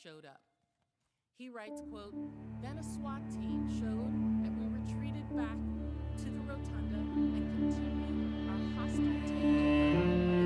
showed up. He writes, quote, "Then a SWAT team showed and we retreated back to the rotunda and continued our hostile takeover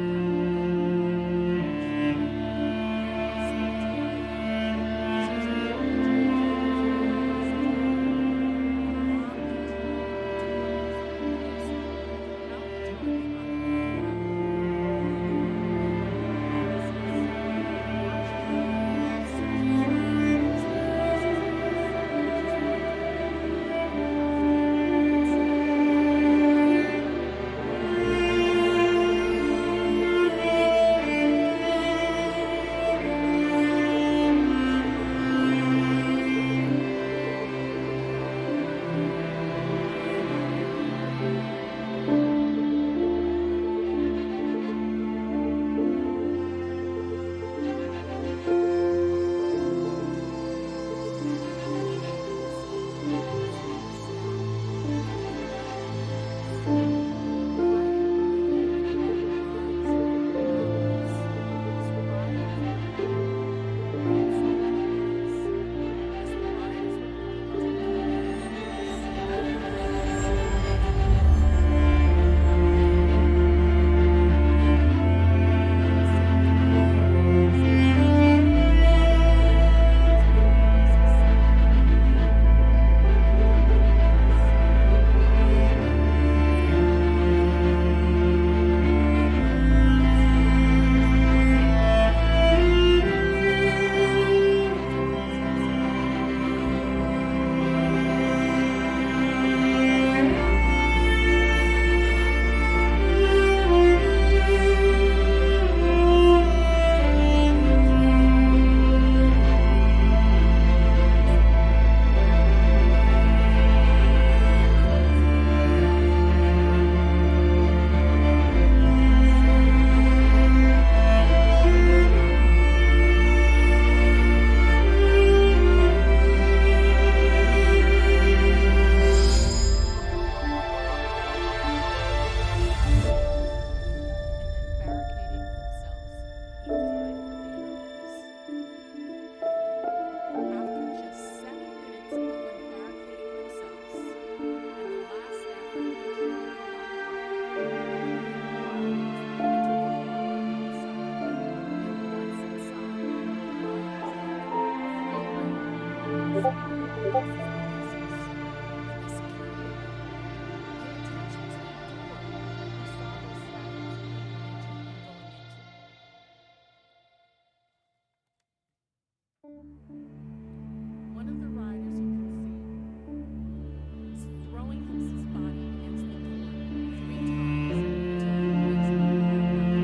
of one of the riders, you can see, is throwing his body against the door 3 times until he breaks it.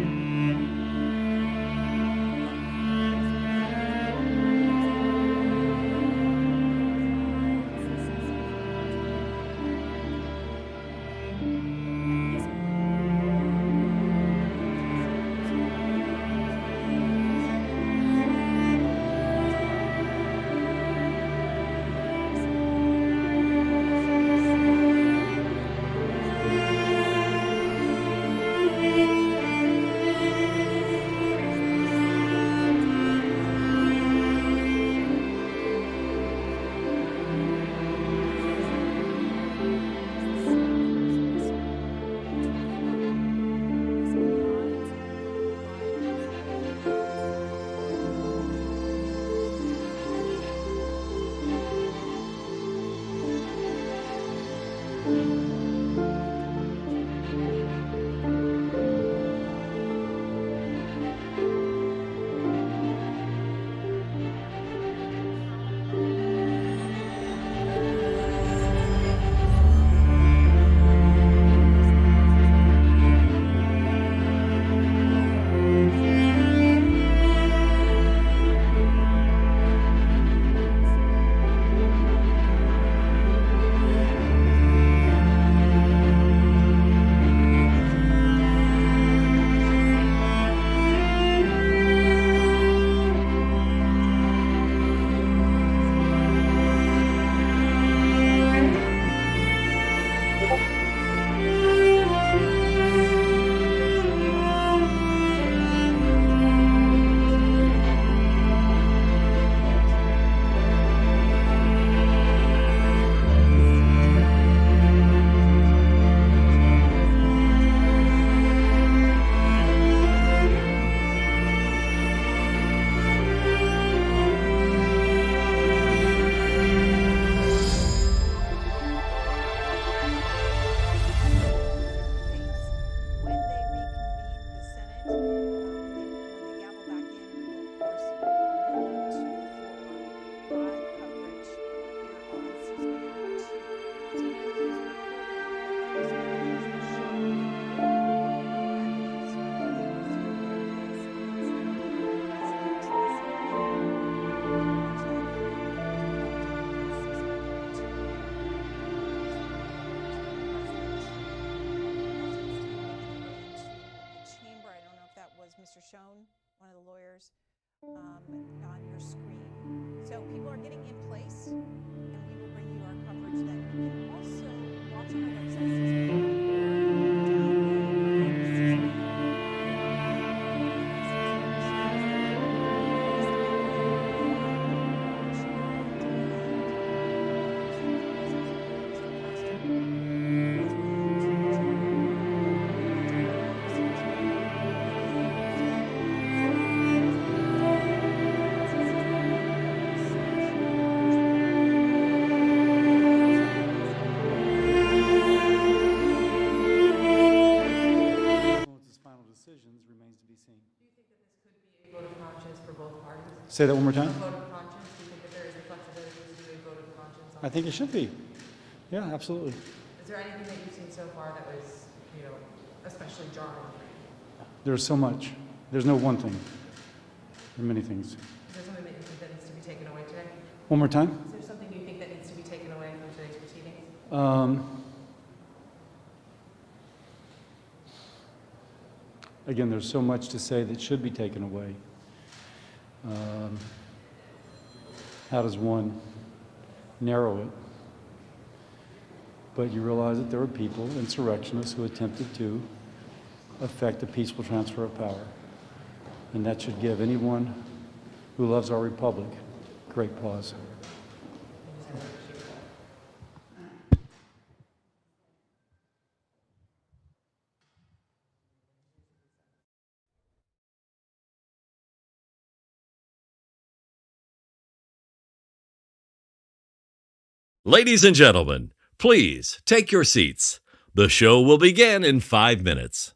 shown one of the lawyers on your screen. So people are getting in place, and we will bring you our coverage then. You can also watch on our website, remains to be seen. Do you think that this could be a vote of conscience for both parties? Say that one more time. A vote of conscience? Do you think that there is a flexibility to do a vote of conscience? I think it should be. Yeah, absolutely. Is there anything that you've seen so far that was, especially jarring? There's so much. There's no one thing. There are many things. Is there something that you think that needs to be taken away today? One more time. Is there something you think that needs to be taken away from today's proceedings? Again, there's so much to say that should be taken away. How does one narrow it? But you realize that there were people, insurrectionists, who attempted to affect a peaceful transfer of power. And that should give anyone who loves our republic great pause. Ladies and gentlemen, please take your seats. The show will begin in 5 minutes.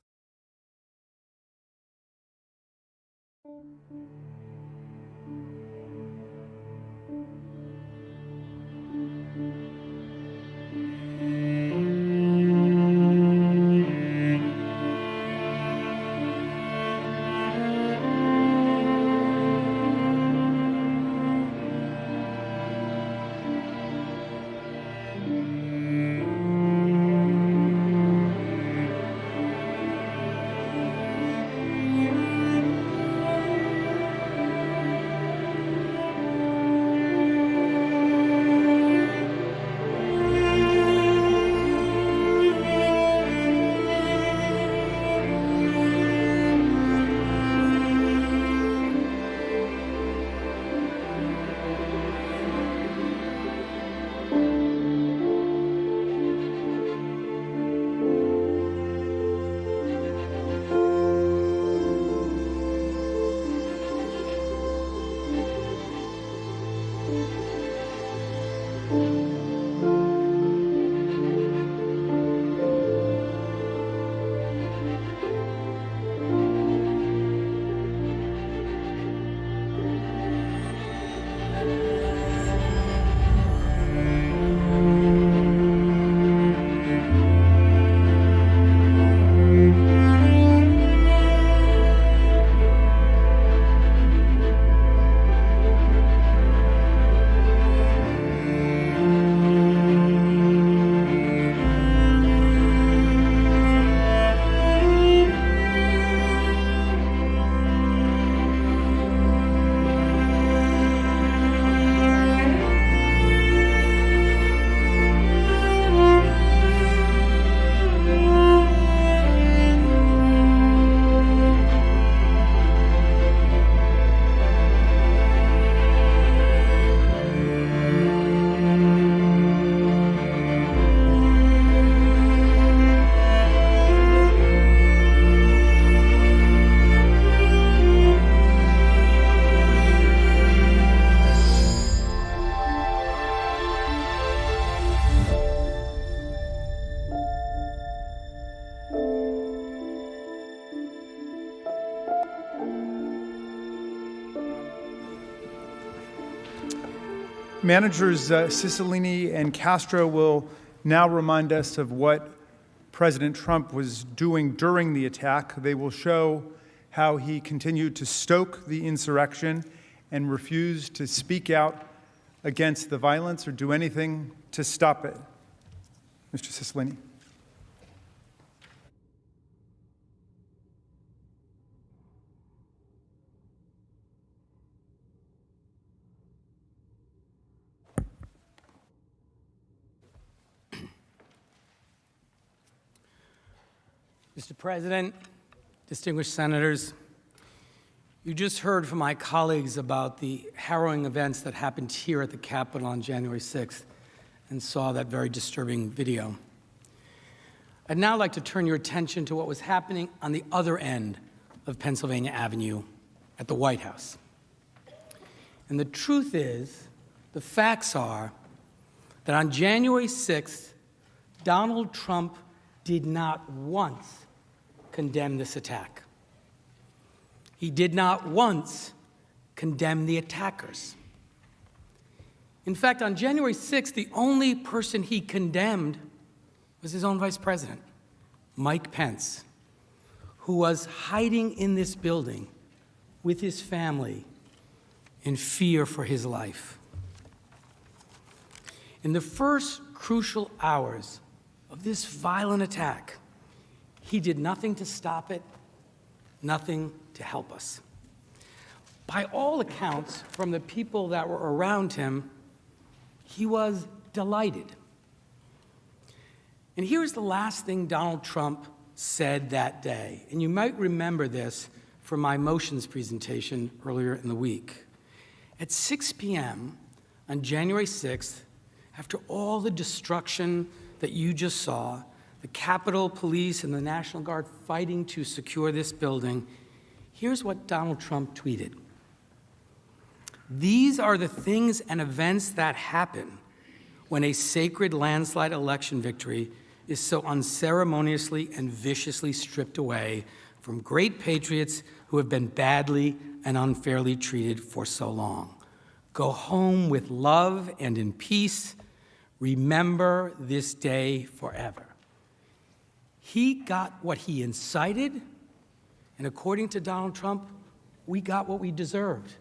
Managers Cicilline and Castro will now remind us of what President Trump was doing during the attack. They will show how he continued to stoke the insurrection and refused to speak out against the violence or do anything to stop it. Mr. Cicilline. Mr. President, distinguished senators, you just heard from my colleagues about the harrowing events that happened here at the Capitol on January 6th and saw that very disturbing video. I'd now like to turn your attention to what was happening on the other end of Pennsylvania Avenue at the White House. And the truth is, the facts are that on January 6th, Donald Trump did not once condemn this attack. He did not once condemn the attackers. In fact, on January 6th, the only person he condemned was his own vice president, Mike Pence, who was hiding in this building with his family in fear for his life. In the first crucial hours of this violent attack, he did nothing to stop it, nothing to help us. By all accounts, from the people that were around him, he was delighted. And here's the last thing Donald Trump said that day. And you might remember this from my motions presentation earlier in the week. At 6 p.m. on January 6th, after all the destruction that you just saw, the Capitol Police and the National Guard fighting to secure this building, here's what Donald Trump tweeted. These are the things and events that happen when a sacred landslide election victory is so unceremoniously and viciously stripped away from great patriots who have been badly and unfairly treated for so long. Go home with love and in peace. Remember this day forever. He got what he incited, and according to Donald Trump, we got what we deserved.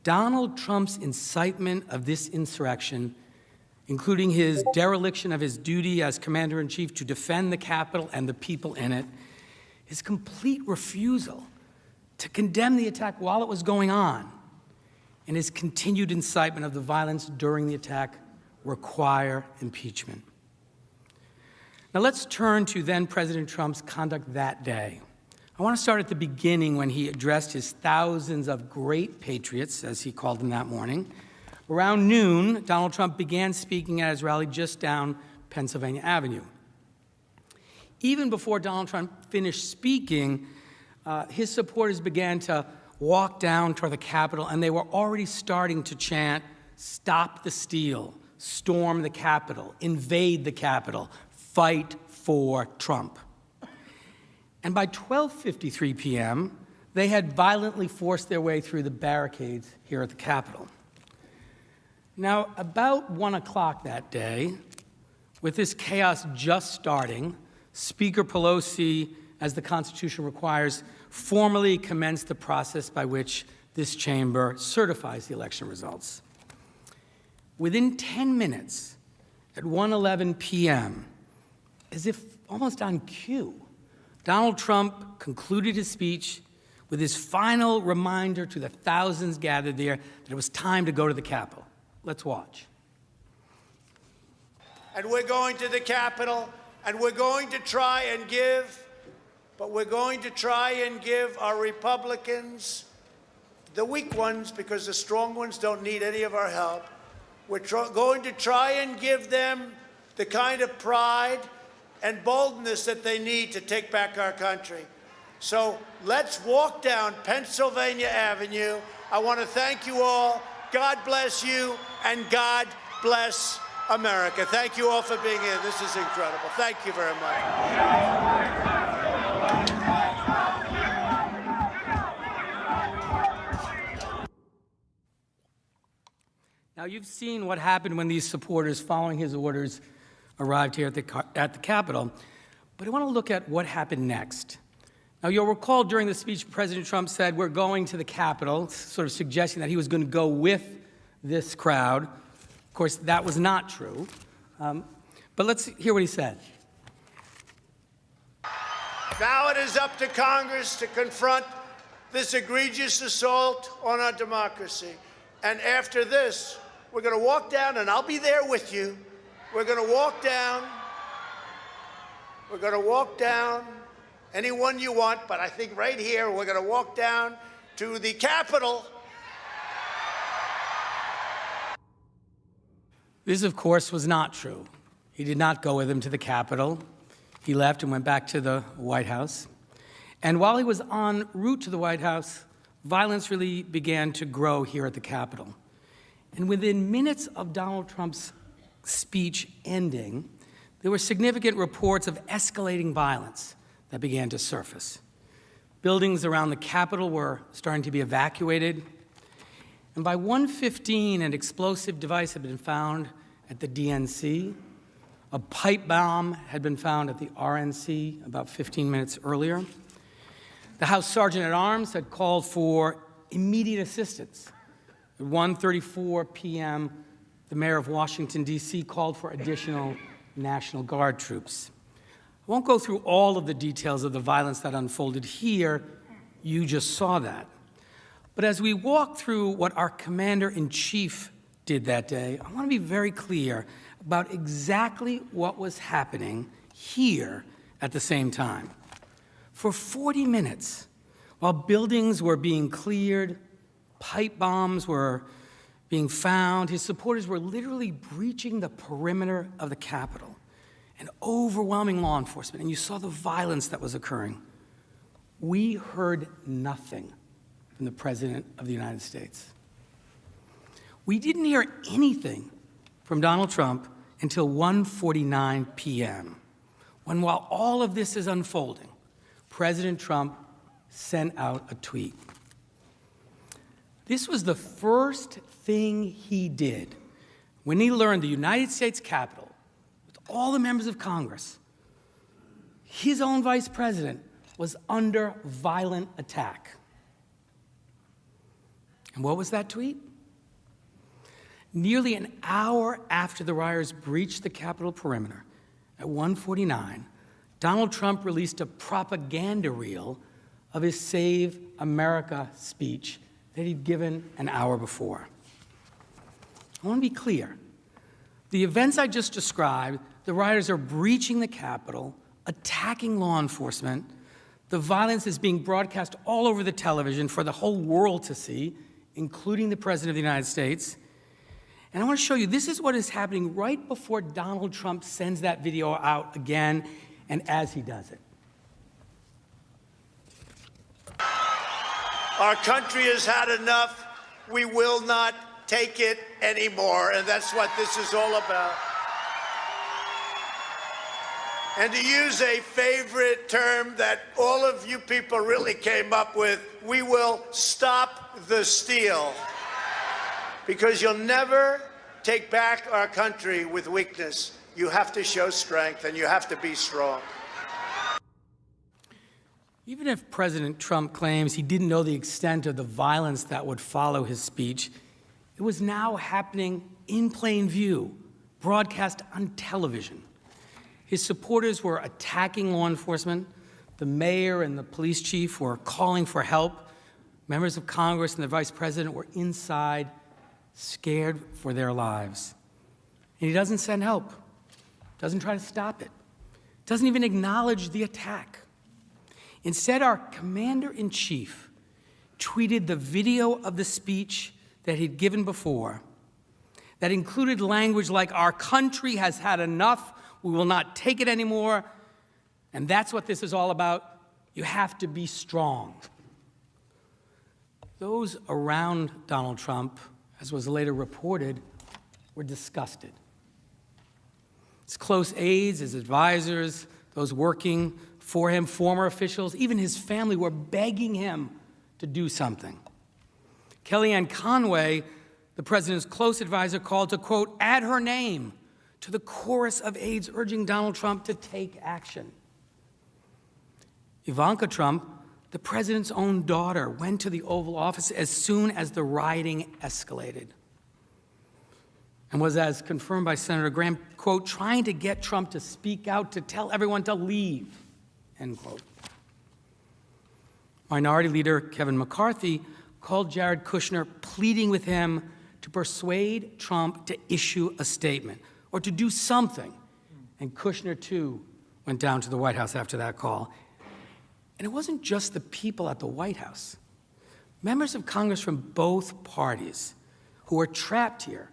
Donald Trump's incitement of this insurrection, including his dereliction of his duty as commander-in-chief to defend the Capitol and the people in it, his complete refusal to condemn the attack while it was going on, and his continued incitement of the violence during the attack require impeachment. Now let's turn to then President Trump's conduct that day. I want to start at the beginning when he addressed his thousands of great patriots, as he called them that morning. Around noon, Donald Trump began speaking at his rally just down Pennsylvania Avenue. Even before Donald Trump finished speaking, his supporters began to walk down toward the Capitol, and they were already starting to chant, "Stop the steal, storm the Capitol, invade the Capitol, fight for Trump." And by 12:53 p.m., they had violently forced their way through the barricades here at the Capitol. Now, about 1 o'clock that day, with this chaos just starting, Speaker Pelosi, as the Constitution requires, formally commenced the process by which this chamber certifies the election results. Within 10 minutes, at 1:11 p.m., as if almost on cue, Donald Trump concluded his speech with his final reminder to the thousands gathered there that it was time to go to the Capitol. Let's watch. And we're going to the Capitol, and we're going to try and give, but we're going to try and give our Republicans, the weak ones, because the strong ones don't need any of our help, we're going to try and give them the kind of pride and boldness that they need to take back our country. So let's walk down Pennsylvania Avenue. I want to thank you all. God bless you, and God bless America. Thank you all for being here. This is incredible. Thank you very much. Now, you've seen what happened when these supporters, following his orders, arrived here at the Capitol. But I want to look at what happened next. Now, you'll recall during the speech, President Trump said, "We're going to the Capitol," sort of suggesting that he was going to go with this crowd. Of course, that was not true. But let's hear what he said. Now it is up to Congress to confront this egregious assault on our democracy. And after this, we're going to walk down, and I'll be there with you. We're going to walk down. We're going to walk down, anyone you want, but I think right here, we're going to walk down to the Capitol. This, of course, was not true. He did not go with him to the Capitol. He left and went back to the White House. And while he was en route to the White House, violence really began to grow here at the Capitol. And within minutes of Donald Trump's speech ending, there were significant reports of escalating violence that began to surface. Buildings around the Capitol were starting to be evacuated. And by 1:15, an explosive device had been found at the DNC. A pipe bomb had been found at the RNC about 15 minutes earlier. The House Sergeant at Arms had called for immediate assistance. At 1:34 p.m., the mayor of Washington, D.C. called for additional National Guard troops. I won't go through all of the details of the violence that unfolded here. You just saw that. But as we walk through what our commander-in-chief did that day, I want to be very clear about exactly what was happening here at the same time. For 40 minutes, while buildings were being cleared, pipe bombs were being found, his supporters were literally breaching the perimeter of the Capitol and overwhelming law enforcement, and you saw the violence that was occurring. We heard nothing from the President of the United States. We didn't hear anything from Donald Trump until 1:49 p.m., when while all of this is unfolding, President Trump sent out a tweet. This was the first thing he did when he learned the United States Capitol, with all the members of Congress, his own vice president, was under violent attack. And what was that tweet? Nearly an hour after the rioters breached the Capitol perimeter, at 1:49, Donald Trump released a propaganda reel of his Save America speech that he'd given an hour before. I want to be clear. The events I just described, the rioters are breaching the Capitol, attacking law enforcement. The violence is being broadcast all over the television for the whole world to see, including the President of the United States. And I want to show you, this is what is happening right before Donald Trump sends that video out again, and as he does it. Our country has had enough. We will not take it anymore, and that's what this is all about. And to use a favorite term that all of you people really came up with, we will stop the steal. Because you'll never take back our country with weakness. You have to show strength, and you have to be strong. Even if President Trump claims he didn't know the extent of the violence that would follow his speech, it was now happening in plain view, broadcast on television. His supporters were attacking law enforcement. The mayor and the police chief were calling for help. Members of Congress and the vice president were inside, scared for their lives. And he doesn't send help, doesn't try to stop it, doesn't even acknowledge the attack. Instead, our commander-in-chief tweeted the video of the speech that he'd given before that included language like, "Our country has had enough, we will not take it anymore, and that's what this is all about. You have to be strong." Those around Donald Trump, as was later reported, were disgusted. His close aides, his advisors, those working for him, former officials, even his family were begging him to do something. Kellyanne Conway, the president's close advisor, called to, quote, add her name to the chorus of aides urging Donald Trump to take action. Ivanka Trump, the president's own daughter, went to the Oval Office as soon as the rioting escalated and was, as confirmed by Senator Graham, quote, trying to get Trump to speak out, to tell everyone to leave, end quote. Minority Leader Kevin McCarthy called Jared Kushner, pleading with him to persuade Trump to issue a statement or to do something. And Kushner, too, went down to the White House after that call. And it wasn't just the people at the White House. Members of Congress from both parties who were trapped here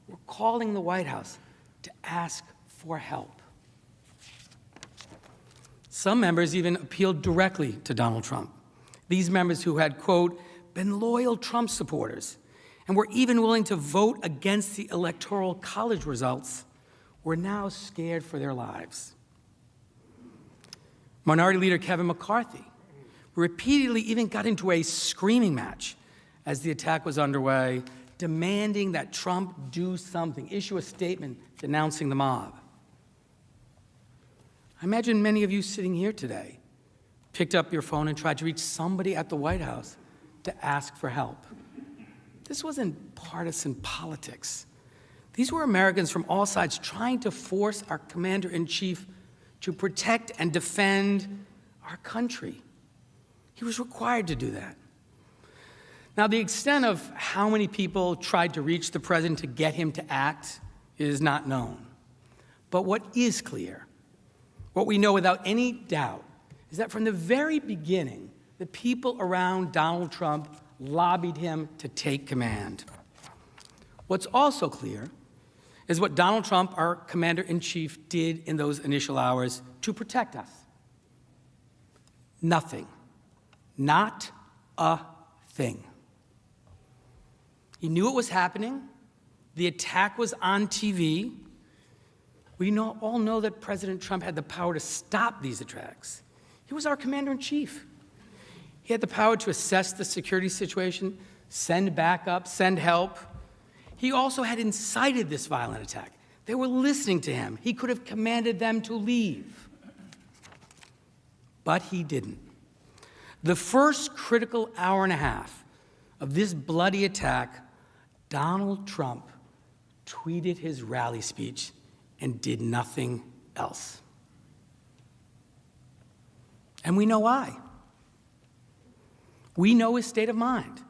were calling the White House to ask for help. Some members even appealed directly to Donald Trump. These members who had, quote, been loyal Trump supporters and were even willing to vote against the Electoral College results were now scared for their lives. Minority Leader Kevin McCarthy repeatedly even got into a screaming match as the attack was underway, demanding that Trump do something, issue a statement denouncing the mob. I imagine many of you sitting here today picked up your phone and tried to reach somebody at the White House to ask for help. This wasn't partisan politics. These were Americans from all sides trying to force our commander-in-chief to protect and defend our country. He was required to do that. Now, the extent of how many people tried to reach the president to get him to act is not known. But what is clear, what we know without any doubt, is that from the very beginning, the people around Donald Trump lobbied him to take command. What's also clear is what Donald Trump, our commander-in-chief, did in those initial hours to protect us. Nothing. Not a thing. He knew it was happening. The attack was on TV. We all know that President Trump had the power to stop these attacks. He was our commander-in-chief. He had the power to assess the security situation, send backup, send help. He also had incited this violent attack. They were listening to him. He could have commanded them to leave. But he didn't. The first critical hour and a half of this bloody attack, Donald Trump tweeted his rally speech and did nothing else. And we know why. We know his state of mind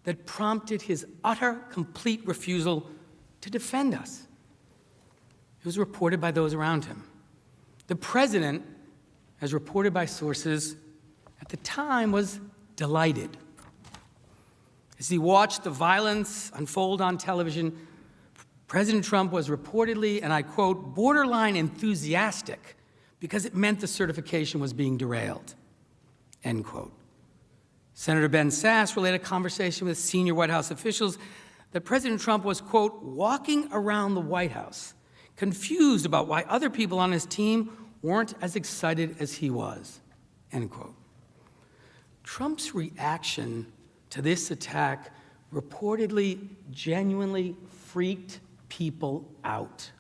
that prompted his utter, complete refusal to defend us. It was reported by those around him. The president, as reported by sources, at the time was delighted. As he watched the violence unfold on television, President Trump was reportedly, and I quote, borderline enthusiastic because it meant the certification was being derailed, end quote. Senator Ben Sasse relayed a conversation with senior White House officials that President Trump was, quote, walking around the White House, confused about why other people on his team weren't as excited as he was, end quote. Trump's reaction to this attack reportedly genuinely freaked people out.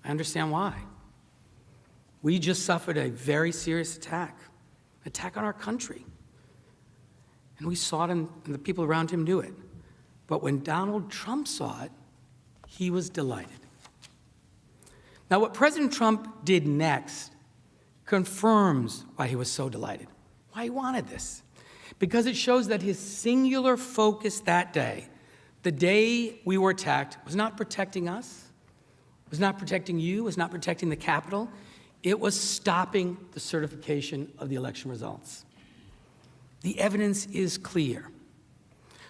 I understand why. We just suffered a very serious attack on our country. And we saw it, and the people around him knew it. But when Donald Trump saw it, he was delighted. Now, what President Trump did next confirms why he was so delighted, why he wanted this. Because it shows that his singular focus that day, the day we were attacked, was not protecting us, was not protecting you, was not protecting the Capitol. It was stopping the certification of the election results. The evidence is clear.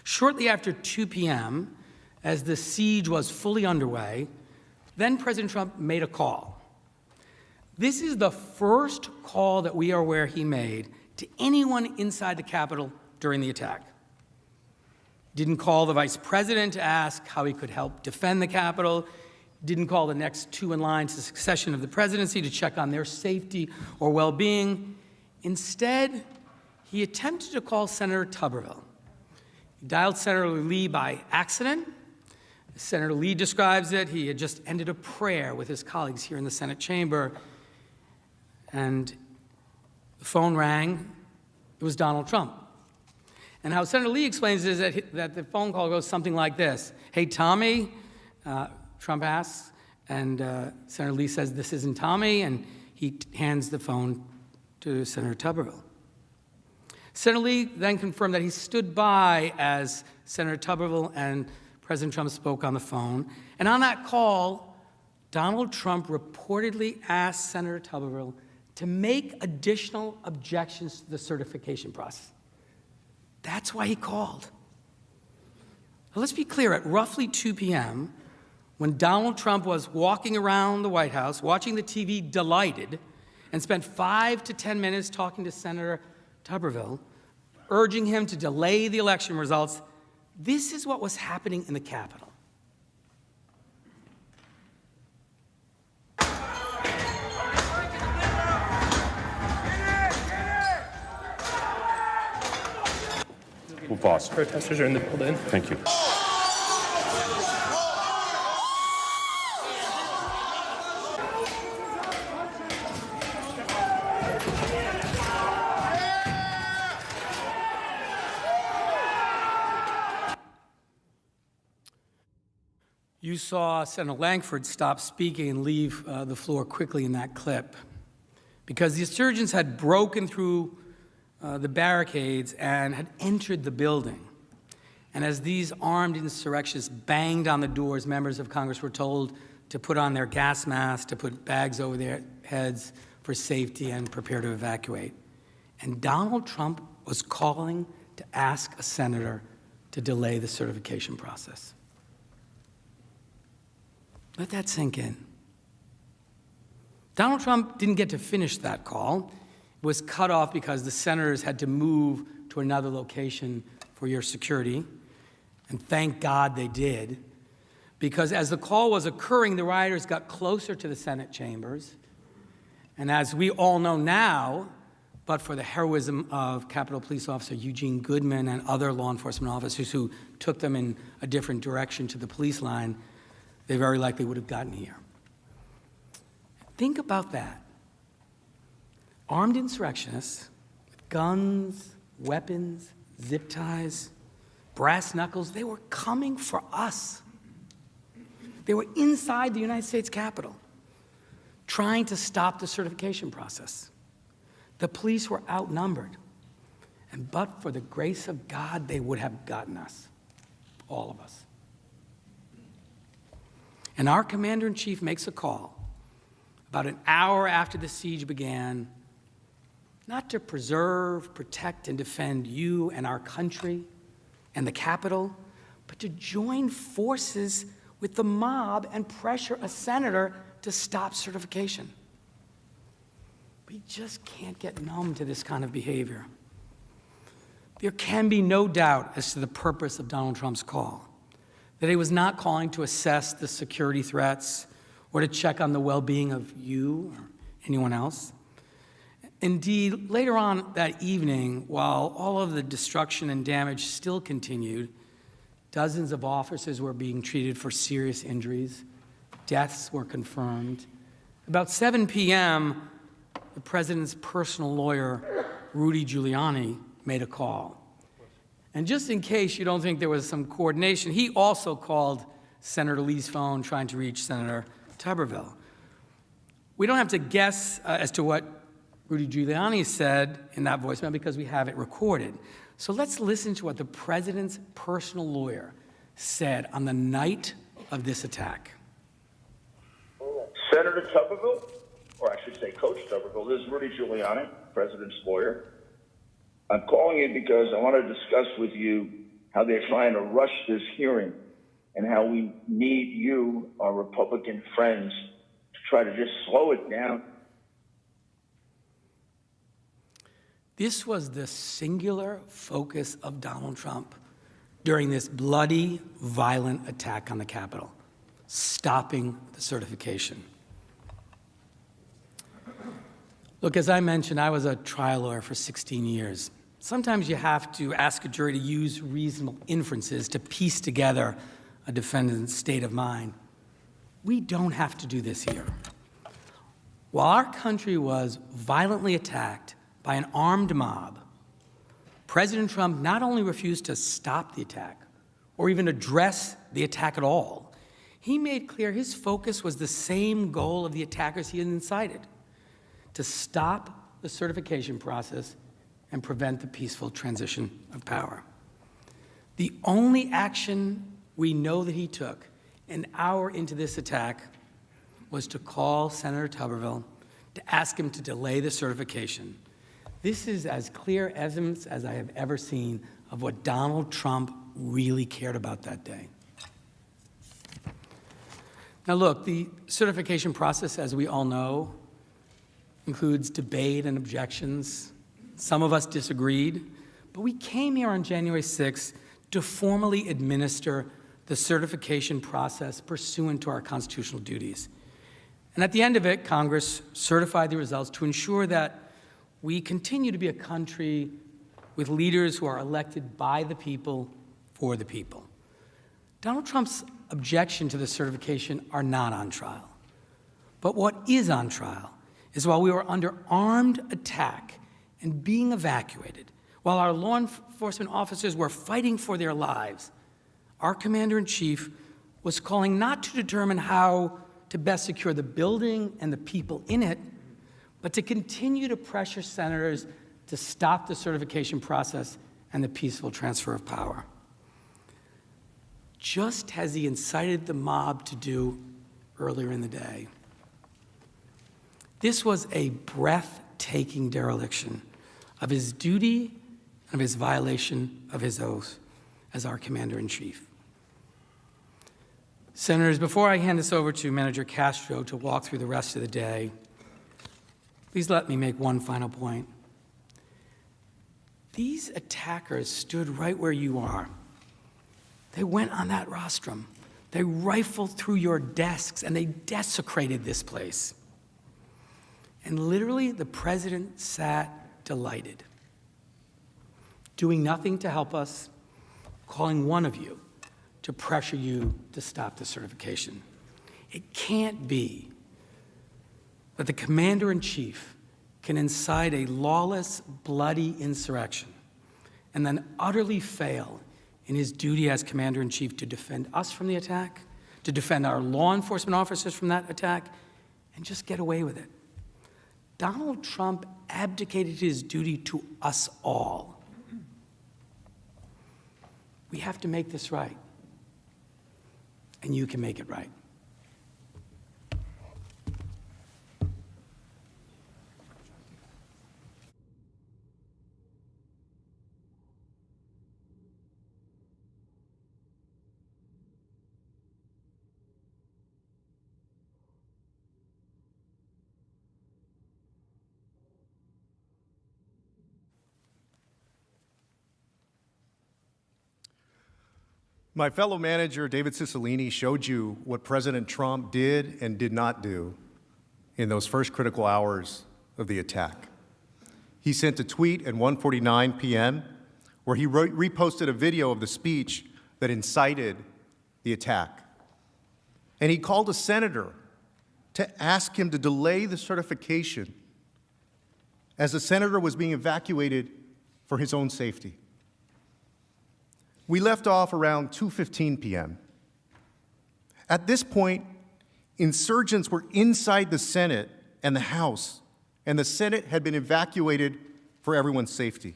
Shortly after 2 p.m., as the siege was fully underway, then President Trump made a call. This is the first call that we are aware he made to anyone inside the Capitol during the attack. Didn't call the vice president to ask how he could help defend the Capitol. Didn't call the next two in line to the succession of the presidency to check on their safety or well-being. Instead, he attempted to call Senator Tuberville. He dialed Senator Lee by accident. Senator Lee describes it. He had just ended a prayer with his colleagues here in the Senate chamber, and the phone rang. It was Donald Trump. And how Senator Lee explains it is that the phone call goes something like this. Hey, Tommy, Trump asks, and Senator Lee says, this isn't Tommy, and he hands the phone to Senator Tuberville. Senator Lee then confirmed that he stood by as Senator Tuberville and President Trump spoke on the phone. And on that call, Donald Trump reportedly asked Senator Tuberville to make additional objections to the certification process. That's why he called. Now, let's be clear, at roughly 2 p.m., when Donald Trump was walking around the White House, watching the TV delighted, and spent 5 to 10 minutes talking to Senator Tuberville, urging him to delay the election results, this is what was happening in the Capitol. We'll pause. Protesters are in the building. Thank you. You saw Senator Langford stop speaking and leave the floor quickly in that clip because the insurgents had broken through the barricades and had entered the building. And as these armed insurrectionists banged on the doors, members of Congress were told to put on their gas masks, to put bags over their heads for safety and prepare to evacuate. And Donald Trump was calling to ask a senator to delay the certification process. Let that sink in. Donald Trump didn't get to finish that call. It was cut off because the senators had to move to another location for your security. And thank God they did, because as the call was occurring, the rioters got closer to the Senate chambers. And as we all know now, but for the heroism of Capitol Police Officer Eugene Goodman and other law enforcement officers who took them in a different direction to the police line, they very likely would have gotten here. Think about that. Armed insurrectionists with guns, weapons, zip ties, brass knuckles, they were coming for us. They were inside the United States Capitol, trying to stop the certification process. The police were outnumbered, and but for the grace of God, they would have gotten us, all of us. And our commander-in-chief makes a call about an hour after the siege began, not to preserve, protect, and defend you and our country and the Capitol, but to join forces with the mob and pressure a senator to stop certification. We just can't get numb to this kind of behavior. There can be no doubt as to the purpose of Donald Trump's call, that he was not calling to assess the security threats or to check on the well-being of you or anyone else. Indeed, later on that evening, while all of the destruction and damage still continued, dozens of officers were being treated for serious injuries. Deaths were confirmed. About 7 p.m., the president's personal lawyer, Rudy Giuliani, made a call. And just in case you don't think there was some coordination, he also called Senator Lee's phone trying to reach Senator Tuberville. We don't have to guess as to what Rudy Giuliani said in that voicemail because we have it recorded. So let's listen to what the president's personal lawyer said on the night of this attack. Senator Tuberville, or I should say Coach Tuberville, this is Rudy Giuliani, president's lawyer. I'm calling you because I want to discuss with you how they're trying to rush this hearing and how we need you, our Republican friends, to try to just slow it down. This was the singular focus of Donald Trump during this bloody, violent attack on the Capitol, stopping the certification. Look, as I mentioned, I was a trial lawyer for 16 years. Sometimes you have to ask a jury to use reasonable inferences to piece together a defendant's state of mind. We don't have to do this here. While our country was violently attacked by an armed mob, President Trump not only refused to stop the attack or even address the attack at all, he made clear his focus was the same goal of the attackers he had incited: to stop the certification process and prevent the peaceful transition of power. The only action we know that he took an hour into this attack was to call Senator Tuberville to ask him to delay the certification. This is as clear evidence as I have ever seen of what Donald Trump really cared about that day. Now look, the certification process, as we all know, includes debate and objections. Some of us disagreed, but we came here on January 6th to formally administer the certification process pursuant to our constitutional duties. And at the end of it, Congress certified the results to ensure that we continue to be a country with leaders who are elected by the people for the people. Donald Trump's objection to the certification are not on trial. But what is on trial is while we were under armed attack and being evacuated, while our law enforcement officers were fighting for their lives, our commander-in-chief was calling not to determine how to best secure the building and the people in it, but to continue to pressure senators to stop the certification process and the peaceful transfer of power. Just as he incited the mob to do earlier in the day. This was a breathtaking dereliction of his duty and of his violation of his oath as our commander-in-chief. Senators, before I hand this over to Manager Castro to walk through the rest of the day, please let me make one final point. These attackers stood right where you are. They went on that rostrum. They rifled through your desks and they desecrated this place. And literally, the president sat delighted, doing nothing to help us, calling one of you to pressure you to stop the certification. It can't be that the commander-in-chief can incite a lawless, bloody insurrection and then utterly fail in his duty as commander-in-chief to defend us from the attack, to defend our law enforcement officers from that attack, and just get away with it. Donald Trump abdicated his duty to us all. We have to make this right, and you can make it right. My fellow manager, David Cicilline, showed you what President Trump did and did not do in those first critical hours of the attack. He sent a tweet at 1:49 p.m. where he reposted a video of the speech that incited the attack. And he called a senator to ask him to delay the certification as the senator was being evacuated for his own safety. We left off around 2:15 p.m. At this point, insurgents were inside the Senate and the House, and the Senate had been evacuated for everyone's safety.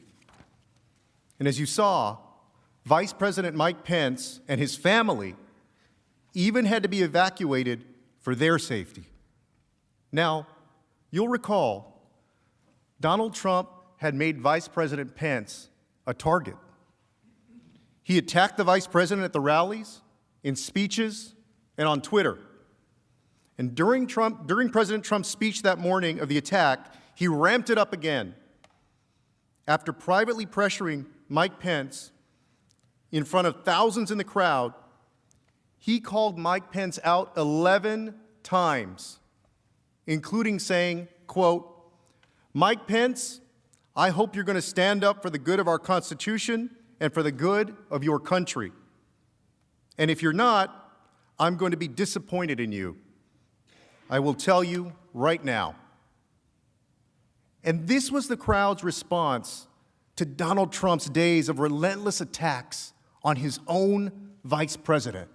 And as you saw, Vice President Mike Pence and his family even had to be evacuated for their safety. Now, you'll recall, Donald Trump had made Vice President Pence a target. He attacked the vice president at the rallies, in speeches, and on Twitter. And during President Trump's speech that morning of the attack, he ramped it up again. After privately pressuring Mike Pence in front of thousands in the crowd, he called Mike Pence out 11 times, including saying, quote, "Mike Pence, I hope you're going to stand up for the good of our Constitution and for the good of your country. And if you're not, I'm going to be disappointed in you. I will tell you right now." And this was the crowd's response to Donald Trump's days of relentless attacks on his own vice president.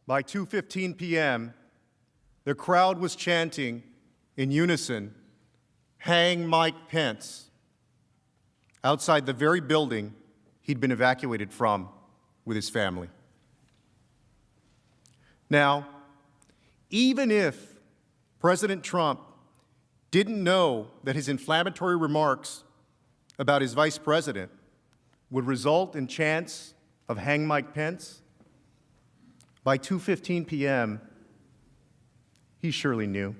By 2:15 p.m., the crowd was chanting, in unison, "Hang Mike Pence," outside the very building he'd been evacuated from with his family. Now, even if President Trump didn't know that his inflammatory remarks about his vice president would result in chants of "Hang Mike Pence," by 2:15 p.m., he surely knew.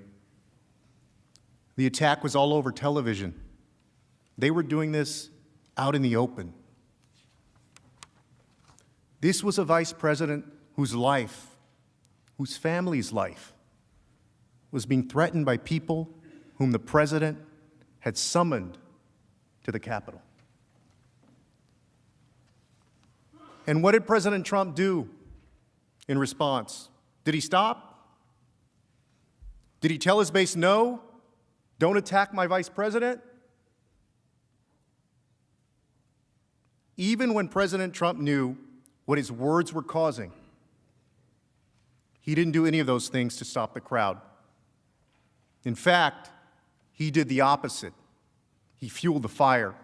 The attack was all over television. They were doing this out in the open. This was a vice president whose life, whose family's life, was being threatened by people whom the president had summoned to the Capitol. And what did President Trump do in response? Did he stop? Did he tell his base, "No, don't attack my vice president"? Even when President Trump knew what his words were causing, he didn't do any of those things to stop the crowd. In fact, he did the opposite. He fueled the fire.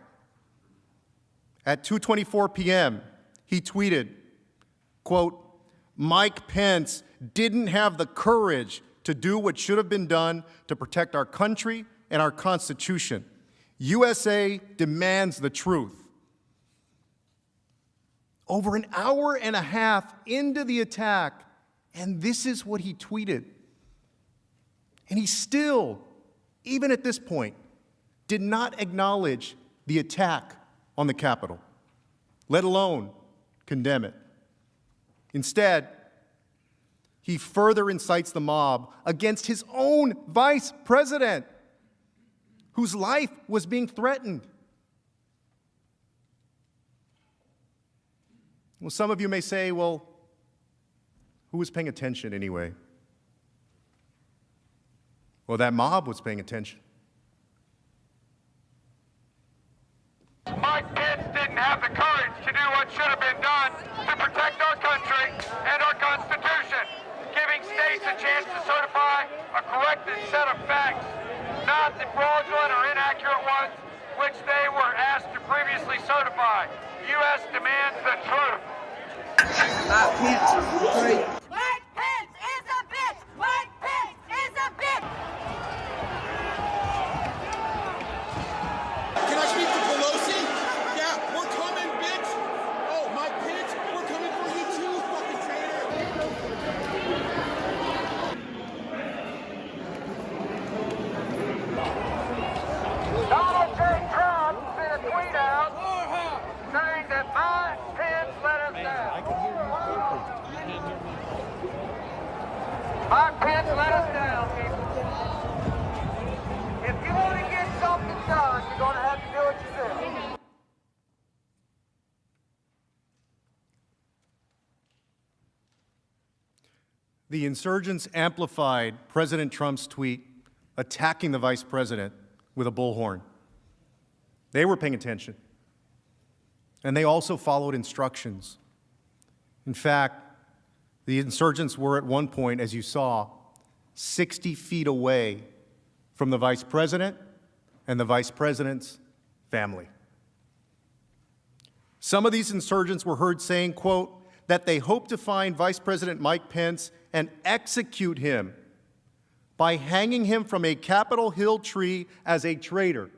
At 2:24 p.m., he tweeted, quote, "Mike Pence didn't have the courage to do what should have been done to protect our country and our Constitution. USA demands the truth." Over an hour and a half into the attack, and this is what he tweeted. And he still, even at this point, did not acknowledge the attack on the Capitol, let alone condemn it. Instead, he further incites the mob against his own vice president, whose life was being threatened. Well, some of you may say, well, who was paying attention anyway? Well, that mob was paying attention. Mike Pence didn't have the courage to do what should have been done to protect our country and our Constitution, giving states a chance to certify a corrected set of facts, not the fraudulent or inaccurate ones which they were asked to previously certify. U.S. demands the truth. Mike Pence is a bitch! Mike Pence is a bitch! Can I speak to Pelosi? Yeah, we're coming, bitch! Oh, Mike Pence, we're coming for you too, fucking traitor! Donald J. Trump sent a tweet out saying that Mike Pence let us down. Mike Pence let us down, people. If you want to get something done, you're going to have to do it yourself. The insurgents amplified President Trump's tweet attacking the vice president with a bullhorn. They were paying attention. And they also followed instructions. In fact, the insurgents were at one point, as you saw, 60 feet away from the vice president and the vice president's family. Some of these insurgents were heard saying, quote, that they hope to find Vice President Mike Pence and execute him by hanging him from a Capitol Hill tree as a traitor.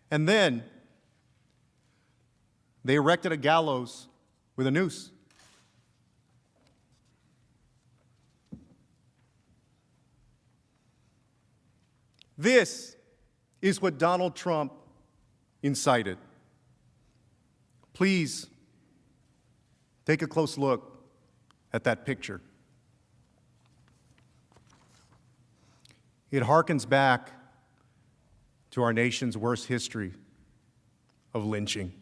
And then they erected a gallows with a noose. This is what Donald Trump incited. Please take a close look at that picture. It harkens back to our nation's worst history of lynching.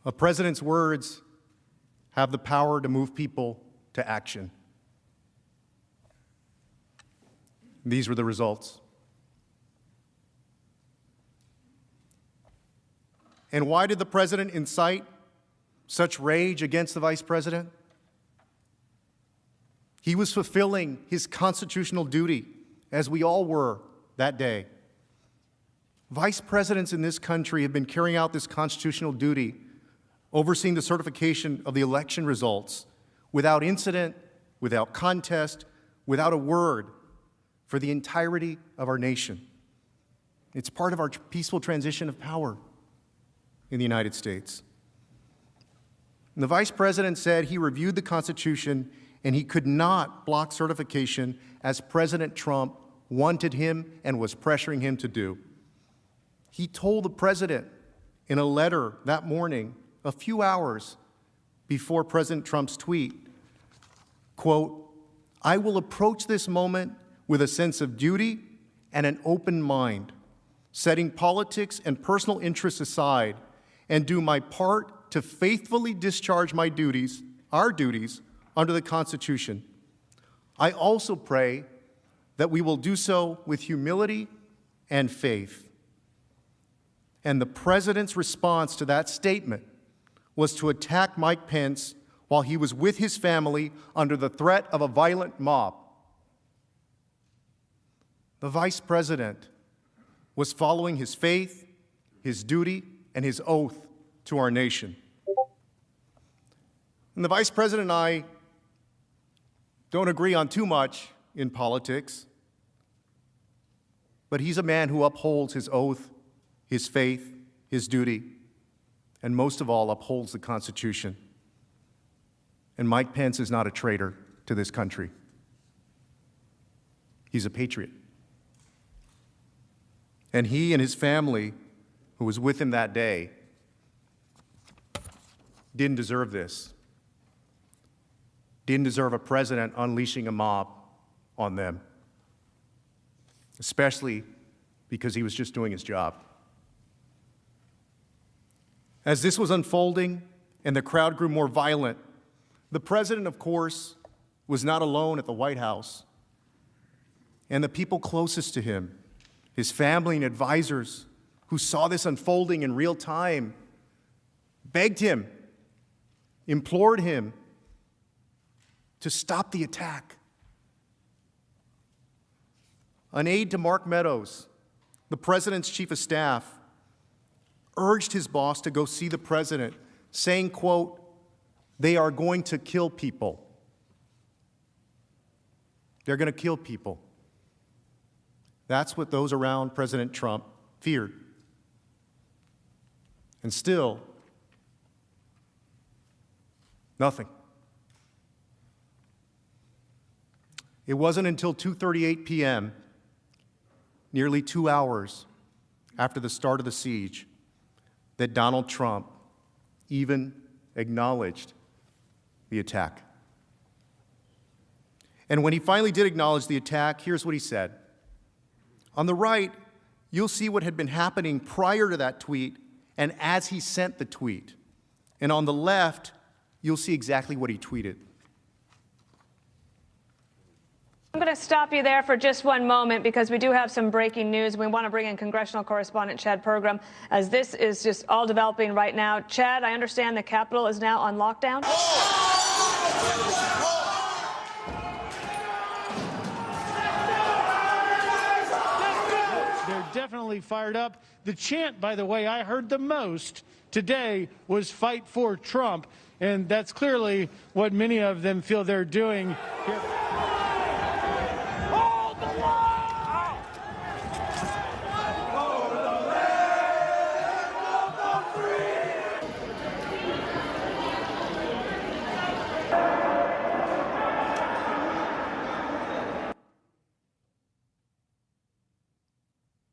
A president's words have the power to move people to action. These were the results. And why did the president incite such rage against the vice president? He was fulfilling his constitutional duty, as we all were that day. Vice presidents in this country have been carrying out this constitutional duty, overseeing the certification of the election results without incident, without contest, without a word, for the entirety of our nation. It's part of our peaceful transition of power in the United States. And the vice president said he reviewed the Constitution and he could not block certification as President Trump wanted him and was pressuring him to do. He told the president in a letter that morning, a few hours before President Trump's tweet, quote, "I will approach this moment with a sense of duty and an open mind, setting politics and personal interests aside, and do my part to faithfully discharge my duties, our duties, under the Constitution. I also pray that we will do so with humility and faith." And the president's response to that statement was to attack Mike Pence while he was with his family under the threat of a violent mob. The vice president was following his faith, his duty, and his oath to our nation. And the vice president and I don't agree on too much in politics, but he's a man who upholds his oath, his faith, his duty, and most of all, upholds the Constitution. And Mike Pence is not a traitor to this country. He's a patriot. And he and his family, who was with him that day, didn't deserve this. Didn't deserve a president unleashing a mob on them, especially because he was just doing his job. As this was unfolding and the crowd grew more violent, the president, of course, was not alone at the White House. And the people closest to him, his family and advisors who saw this unfolding in real time, begged him, implored him to stop the attack. An aide to Mark Meadows, the president's chief of staff, urged his boss to go see the president, saying, quote, "They are going to kill people. They're going to kill people." That's what those around President Trump feared. And still, nothing. It wasn't until 2:38 p.m., nearly 2 hours after the start of the siege, that Donald Trump even acknowledged the attack. And when he finally did acknowledge the attack, here's what he said. On the right, you'll see what had been happening prior to that tweet and as he sent the tweet. And on the left, you'll see exactly what he tweeted. I'm going to stop you there for just one moment because we do have some breaking news. We want to bring in congressional correspondent Chad Pergram as this is just all developing right now. Chad, I understand the Capitol is now on lockdown. They're definitely fired up. The chant, by the way, I heard the most today was "Fight for Trump," and that's clearly what many of them feel they're doing here.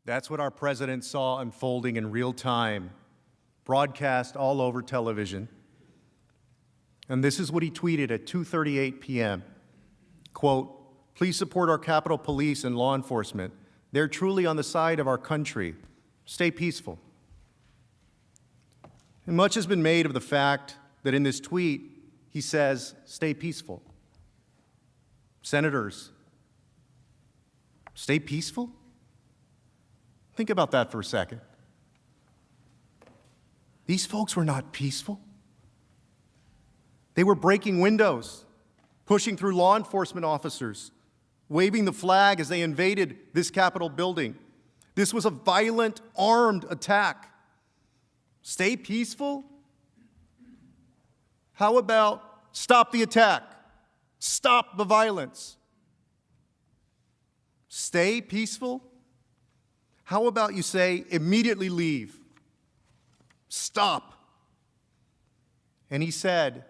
That's what our president saw unfolding in real time, broadcast all over television. And this is what he tweeted at 2:38 p.m. Quote, "Please support our Capitol Police and law enforcement. They're truly on the side of our country. Stay peaceful." And much has been made of the fact that in this tweet, he says, "Stay peaceful." Senators, stay peaceful? Think about that for a second. These folks were not peaceful. They were breaking windows, pushing through law enforcement officers, waving the flag as they invaded this Capitol building. This was a violent, armed attack. Stay peaceful? How about stop the attack? Stop the violence. Stay peaceful? How about you say immediately leave? Stop. And he said,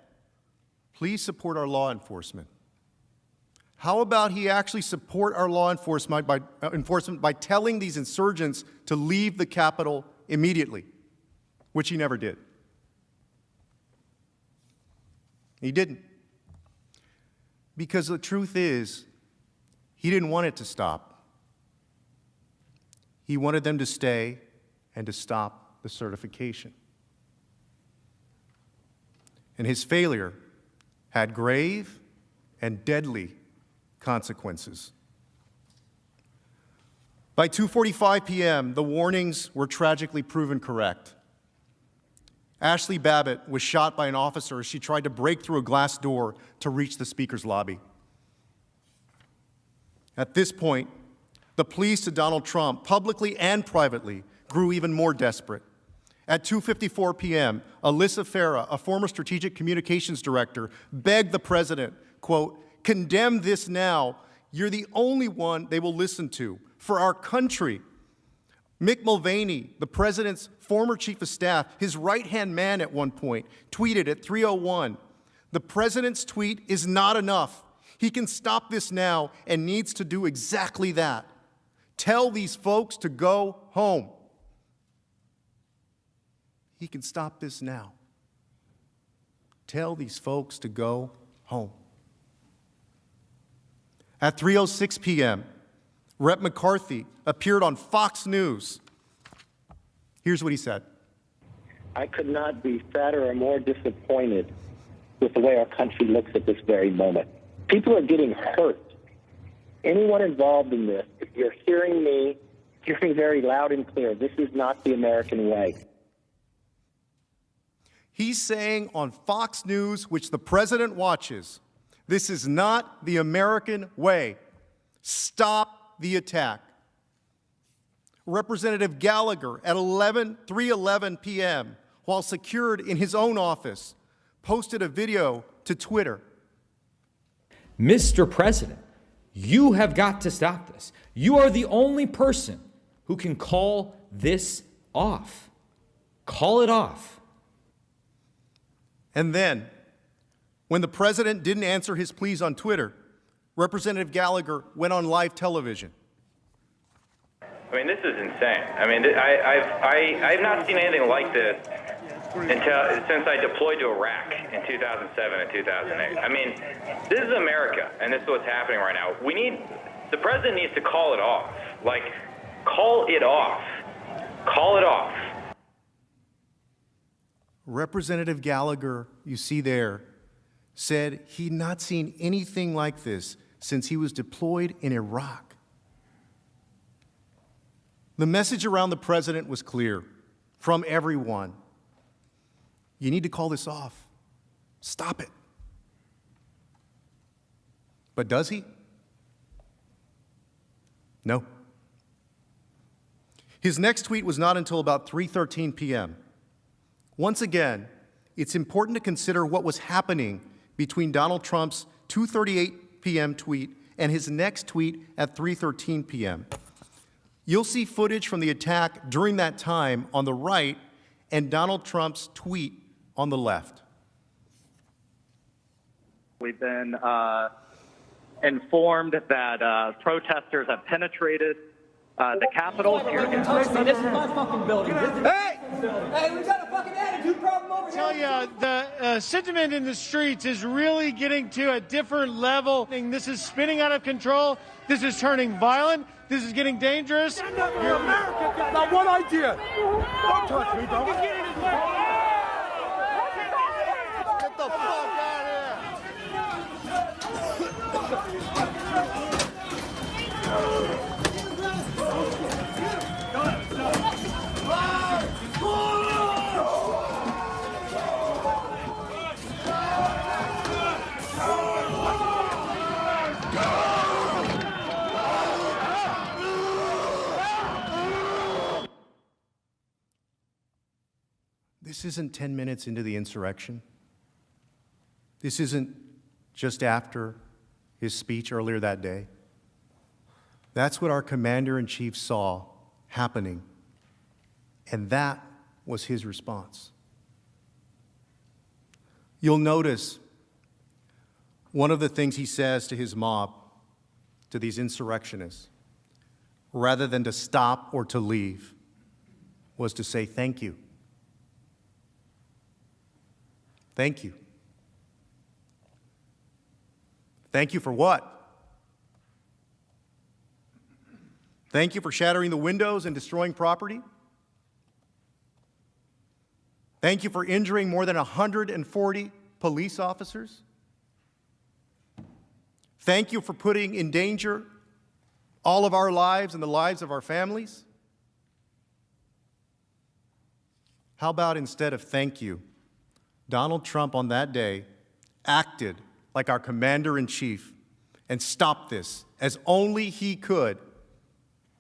please support our law enforcement. How about he actually support our law enforcement by telling these insurgents to leave the Capitol immediately, which he never did. He didn't. Because the truth is, he didn't want it to stop. He wanted them to stay and to stop the certification. And his failure had grave and deadly consequences. By 2:45 p.m., the warnings were tragically proven correct. Ashley Babbitt was shot by an officer as she tried to break through a glass door to reach the Speaker's lobby. At this point, the pleas to Donald Trump, publicly and privately, grew even more desperate. At 2:54 p.m., Alyssa Farah, a former strategic communications director, begged the president, quote, condemn this now. You're the only one they will listen to for our country. Mick Mulvaney, the president's former chief of staff, his right-hand man at one point, tweeted at 3:01, the president's tweet is not enough. He can stop this now and needs to do exactly that. Tell these folks to go home. He can stop this now. Tell these folks to go home. At 3:06 p.m., Rep. McCarthy appeared on Fox News. Here's what he said. I could not be sadder or more disappointed with the way our country looks at this very moment. People are getting hurt. Anyone involved in this, if you're hearing me, hear me very loud and clear. This is not the American way. He's saying on Fox News, which the president watches, this is not the American way. Stop the attack. Representative Gallagher at 3:11 p.m., while secured in his own office, posted a video to Twitter. Mr. President, you have got to stop this. You are the only person who can call this off. Call it off. And then, when the president didn't answer his pleas on Twitter, Representative Gallagher went on live television. I mean, this is insane. I mean, I've not seen anything like this since I deployed to Iraq in 2007 and 2008. I mean, this is America, and this is what's happening right now. The president needs to call it off. Like, call it off. Call it off. Representative Gallagher, you see there, said he'd not seen anything like this since he was deployed in Iraq. The message around the president was clear from everyone. You need to call this off. Stop it. But does he? No. His next tweet was not until about 3:13 p.m. Once again, it's important to consider what was happening between Donald Trump's 2:38 p.m. tweet and his next tweet at 3:13 p.m. You'll see footage from the attack during that time on the right and Donald Trump's tweet on the left. We've been informed that protesters have penetrated the Capitol. This is my fucking building. Hey, we got a fucking attitude problem over here. I tell you, the sentiment in the streets is really getting to a different level. This is spinning out of control. This is turning violent. This is getting dangerous. You're America. Now, one idea. Don't touch me, don't. Get the fuck out of here. This isn't 10 minutes into the insurrection. This isn't just after his speech earlier that day. That's what our commander-in-chief saw happening, and that was his response. You'll notice one of the things he says to his mob, to these insurrectionists, rather than to stop or to leave, was to say thank you. Thank you. Thank you for what? Thank you for shattering the windows and destroying property. Thank you for injuring more than 140 police officers. Thank you for putting in danger all of our lives and the lives of our families. How about instead of thank you, Donald Trump on that day acted like our commander-in-chief and stopped this as only he could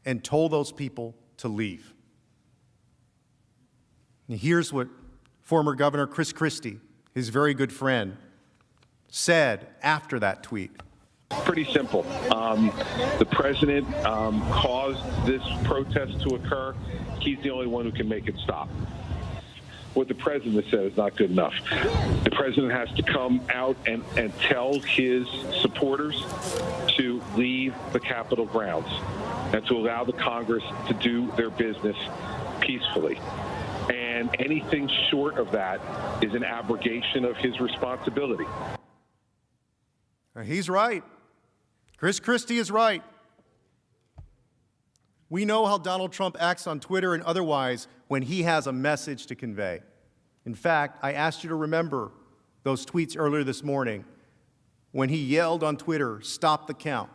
and told those people to leave. And here's what former Governor Chris Christie, his very good friend, said after that tweet. Pretty simple. The president caused this protest to occur. He's the only one who can make it stop. What the president said is not good enough. The president has to come out and tell his supporters to leave the Capitol grounds and to allow the Congress to do their business peacefully. And anything short of that is an abrogation of his responsibility. He's right. Chris Christie is right. We know how Donald Trump acts on Twitter and otherwise when he has a message to convey. In fact, I asked you to remember those tweets earlier this morning when he yelled on Twitter, "Stop the count."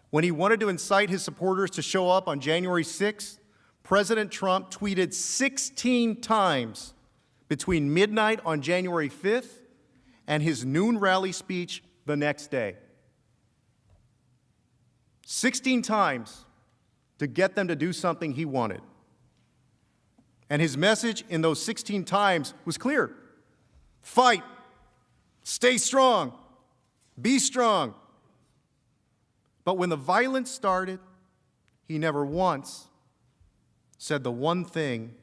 When he wanted to incite his supporters to show up on January 6th, President Trump tweeted 16 times between midnight on January 5th and his noon rally speech the next day. 16 times to get them to do something he wanted. And his message in those 16 times was clear. Fight. Stay strong. Be strong. But when the violence started, he never once said the one thing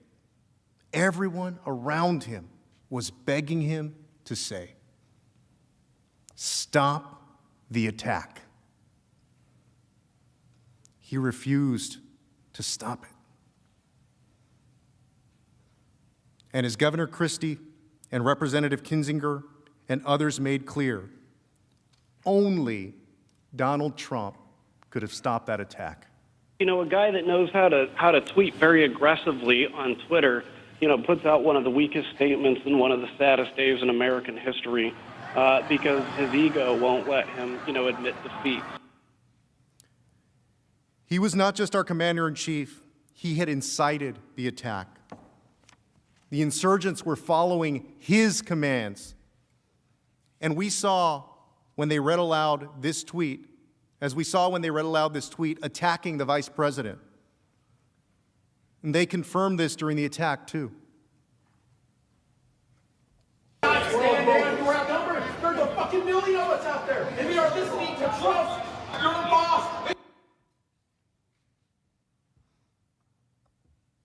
everyone around him was begging him to say. Stop the attack. He refused to stop it. And as Governor Christie and Representative Kinzinger and others made clear, only Donald Trump could have stopped that attack. You know, a guy that knows how to tweet very aggressively on Twitter, puts out one of the weakest statements in one of the saddest days in American history because his ego won't let him, admit defeat. He was not just our commander-in-chief. He had incited the attack. The insurgents were following his commands. And we saw when they read aloud this tweet, attacking the vice president. And they confirmed this during the attack, too. There's a fucking million of us out there, and we are listening to Trump, your boss.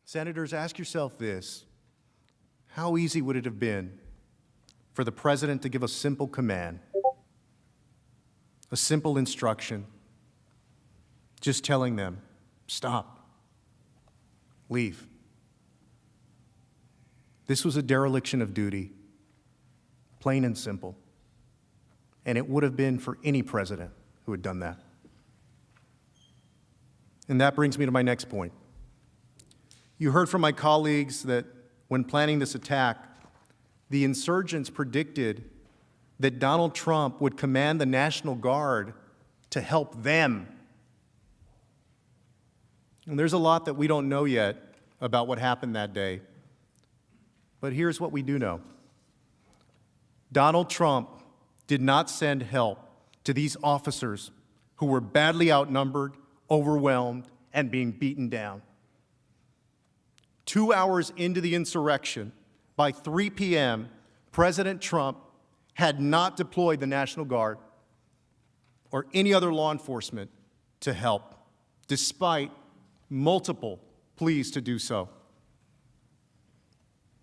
Senators, ask yourself this. How easy would it have been for the president to give a simple command, a simple instruction, just telling them, stop, leave? This was a dereliction of duty, plain and simple. And it would have been for any president who had done that. And that brings me to my next point. You heard from my colleagues that when planning this attack, the insurgents predicted that Donald Trump would command the National Guard to help them. And there's a lot that we don't know yet about what happened that day. But here's what we do know. Donald Trump did not send help to these officers who were badly outnumbered, overwhelmed, and being beaten down. 2 hours into the insurrection, by 3 p.m., President Trump had not deployed the National Guard or any other law enforcement to help, despite multiple pleas to do so.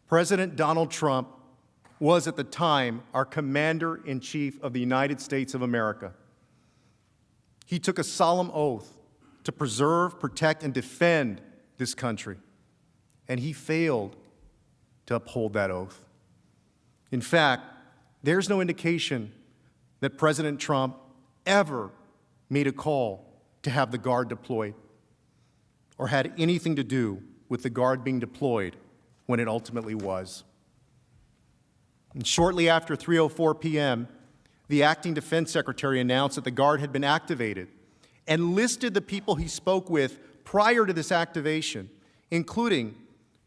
President Donald Trump was at the time our Commander-in-Chief of the United States of America. He took a solemn oath to preserve, protect, and defend this country, and he failed to uphold that oath. In fact, there's no indication that President Trump ever made a call to have the Guard deployed or had anything to do with the Guard being deployed when it ultimately was. And shortly after 3:04 p.m., the acting defense secretary announced that the Guard had been activated and listed the people he spoke with prior to this activation, including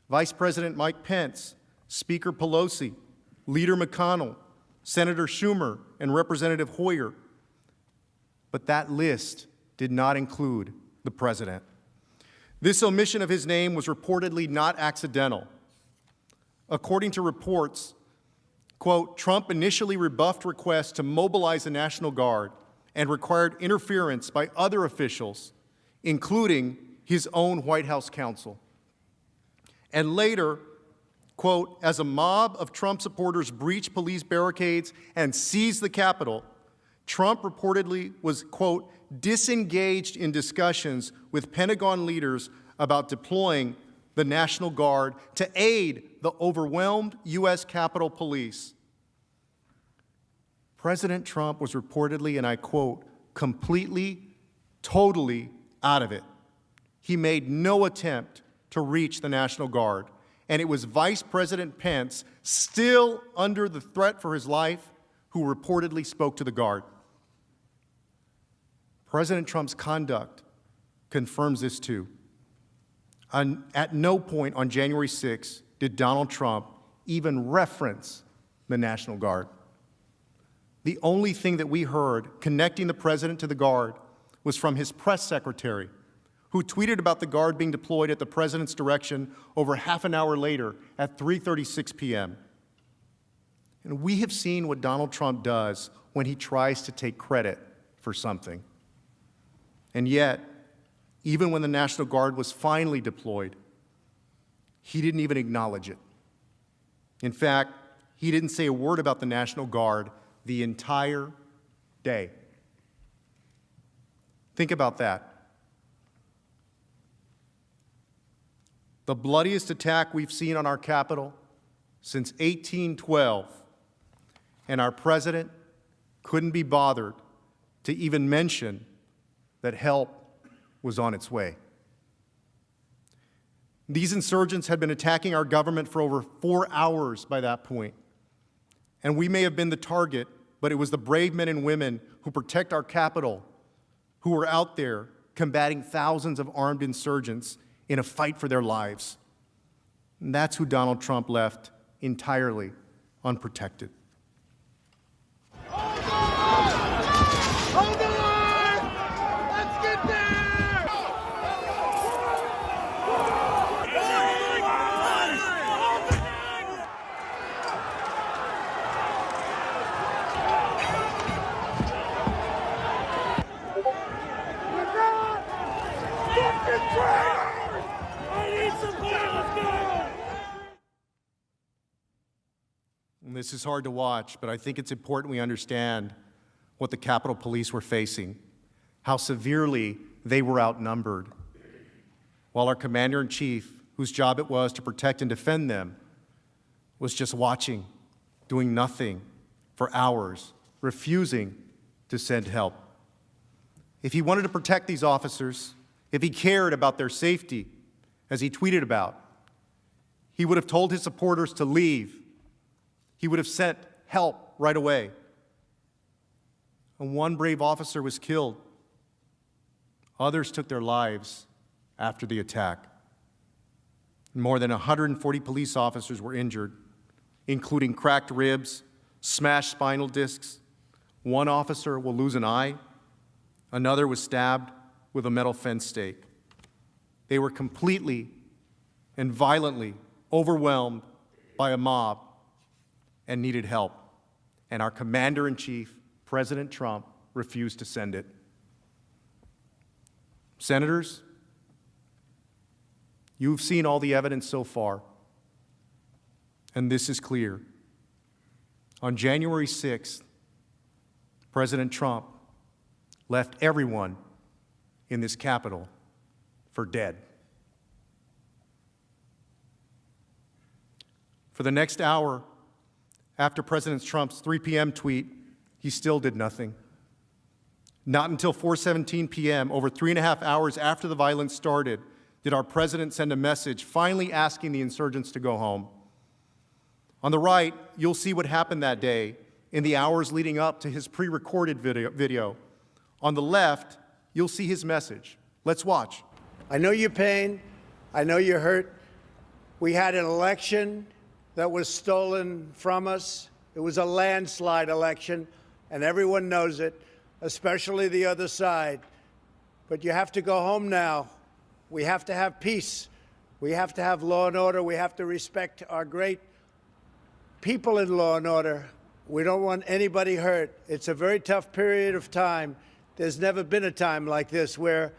Vice President Mike Pence, Speaker Pelosi, Leader McConnell, Senator Schumer, and Representative Hoyer. But that list did not include the president. This omission of his name was reportedly not accidental. According to reports, quote, Trump initially rebuffed requests to mobilize the National Guard and required interference by other officials, including his own White House counsel. And later, quote, as a mob of Trump supporters breached police barricades and seized the Capitol, Trump reportedly was, quote, disengaged in discussions with Pentagon leaders about deploying the National Guard to aid the overwhelmed U.S. Capitol Police. President Trump was reportedly, and I quote, completely, totally out of it. He made no attempt to reach the National Guard, and it was Vice President Pence, still under the threat for his life, who reportedly spoke to the Guard. President Trump's conduct confirms this too. At no point on January 6 did Donald Trump even reference the National Guard. The only thing that we heard connecting the president to the Guard was from his press secretary, who tweeted about the Guard being deployed at the president's direction over half an hour later at 3:36 p.m. And we have seen what Donald Trump does when he tries to take credit for something. And yet, even when the National Guard was finally deployed, he didn't even acknowledge it. In fact, he didn't say a word about the National Guard the entire day. Think about that. The bloodiest attack we've seen on our Capitol since 1812, and our president couldn't be bothered to even mention that help was on its way. These insurgents had been attacking our government for over 4 hours by that point. And we may have been the target, but it was the brave men and women who protect our Capitol who were out there combating thousands of armed insurgents in a fight for their lives. And that's who Donald Trump left entirely unprotected. Hold on! Let's get there! I need some let's go! And this is hard to watch, but I think it's important we understand what the Capitol Police were facing, how severely they were outnumbered, while our Commander-in-Chief, whose job it was to protect and defend them, was just watching, doing nothing for hours, refusing to send help. If he wanted to protect these officers, if he cared about their safety, as he tweeted about, he would have told his supporters to leave. He would have sent help right away. And one brave officer was killed. Others took their lives after the attack. More than 140 police officers were injured, including cracked ribs, smashed spinal discs. One officer will lose an eye. Another was stabbed with a metal fence stake. They were completely and violently overwhelmed by a mob and needed help. And our commander-in-chief, President Trump, refused to send it. Senators, you've seen all the evidence so far, and this is clear. On January 6th, President Trump left everyone in this Capitol for dead. For the next hour after President Trump's 3 p.m. tweet, he still did nothing. Not until 4:17 p.m., over 3.5 hours after the violence started, did our president send a message finally asking the insurgents to go home. On the right, you'll see what happened that day in the hours leading up to his pre-recorded video. On the left, you'll see his message. Let's watch. I know your pain. I know you're hurt. We had an election that was stolen from us. It was a landslide election, and everyone knows it, especially the other side. But you have to go home now. We have to have peace. We have to have law and order. We have to respect our great people in law and order. We don't want anybody hurt. It's a very tough period of time. There's never been a time like this where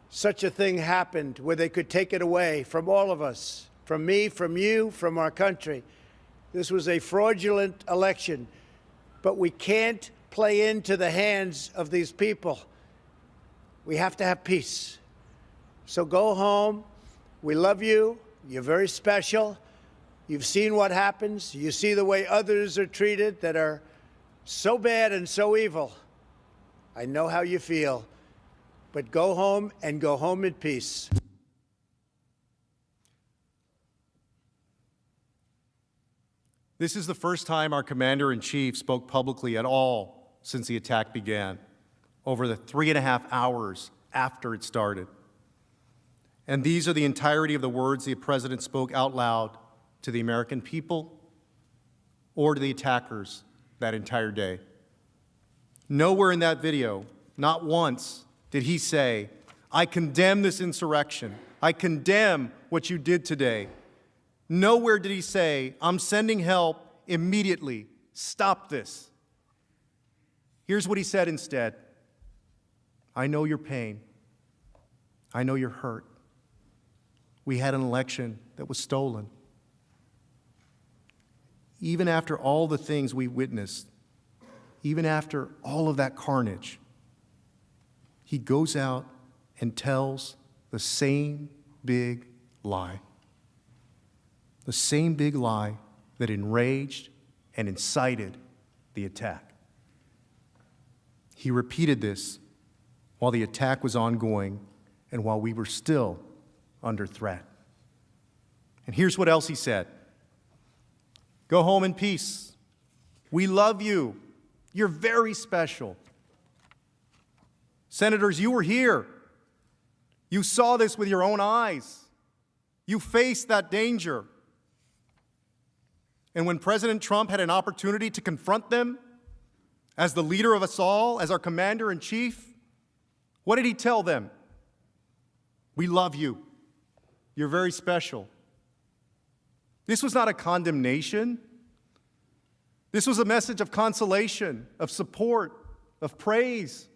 such a thing happened, where they could take it away from all of us, from me, from you, from our country. This was a fraudulent election, but we can't play into the hands of these people. We have to have peace. So go home. We love you. You're very special. You've seen what happens. You see the way others are treated that are so bad and so evil. I know how you feel. But go home and go home in peace. This is the first time our commander-in-chief spoke publicly at all since the attack began, over the 3.5 hours after it started. And these are the entirety of the words the president spoke out loud to the American people or to the attackers that entire day. Nowhere in that video, not once, did he say, "I condemn this insurrection. I condemn what you did today." Nowhere did he say, "I'm sending help immediately. Stop this." Here's what he said instead. "I know your pain. I know you're hurt. We had an election that was stolen. Even after all the things we witnessed, even after all of that carnage, he goes out and tells the same big lie. The same big lie that enraged and incited the attack. He repeated this while the attack was ongoing and while we were still under threat. And here's what else he said. Go home in peace. We love you. You're very special. Senators, you were here. You saw this with your own eyes. You faced that danger. And when President Trump had an opportunity to confront them as the leader of us all, as our commander-in-chief, what did he tell them? We love you. You're very special. This was not a condemnation. This was a message of consolation, of support, of praise.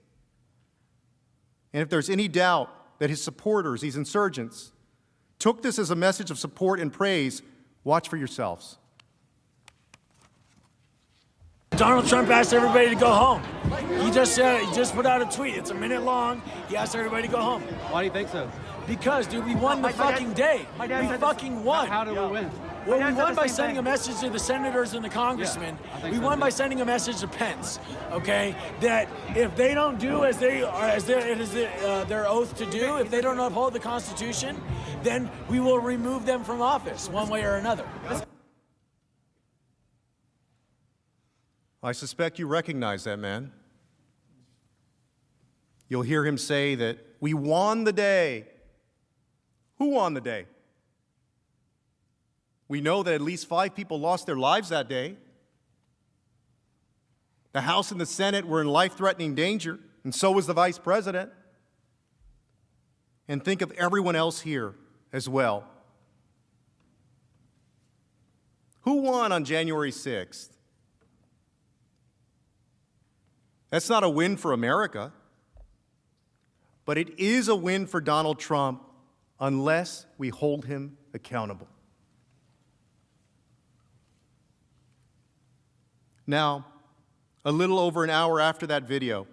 And if there's any doubt that his supporters, these insurgents, took this as a message of support and praise, watch for yourselves. Donald Trump asked everybody to go home. He just put out a tweet. It's a minute long. He asked everybody to go home. Why do you think so? Because, dude, we won the fucking day. We fucking won. How did we win? Well, we won by sending a message to the senators and the congressmen. Yeah, we won by sending a message to Pence, okay, that if they don't do as their oath to do, if they don't uphold the Constitution, then we will remove them from office one way or another. I suspect you recognize that man. You'll hear him say that we won the day. Who won the day? We know that at least 5 people lost their lives that day. The House and the Senate were in life-threatening danger, and so was the Vice President. And think of everyone else here as well. Who won on January 6th? That's not a win for America, but it is a win for Donald Trump unless we hold him accountable. Now, a little over an hour after that video,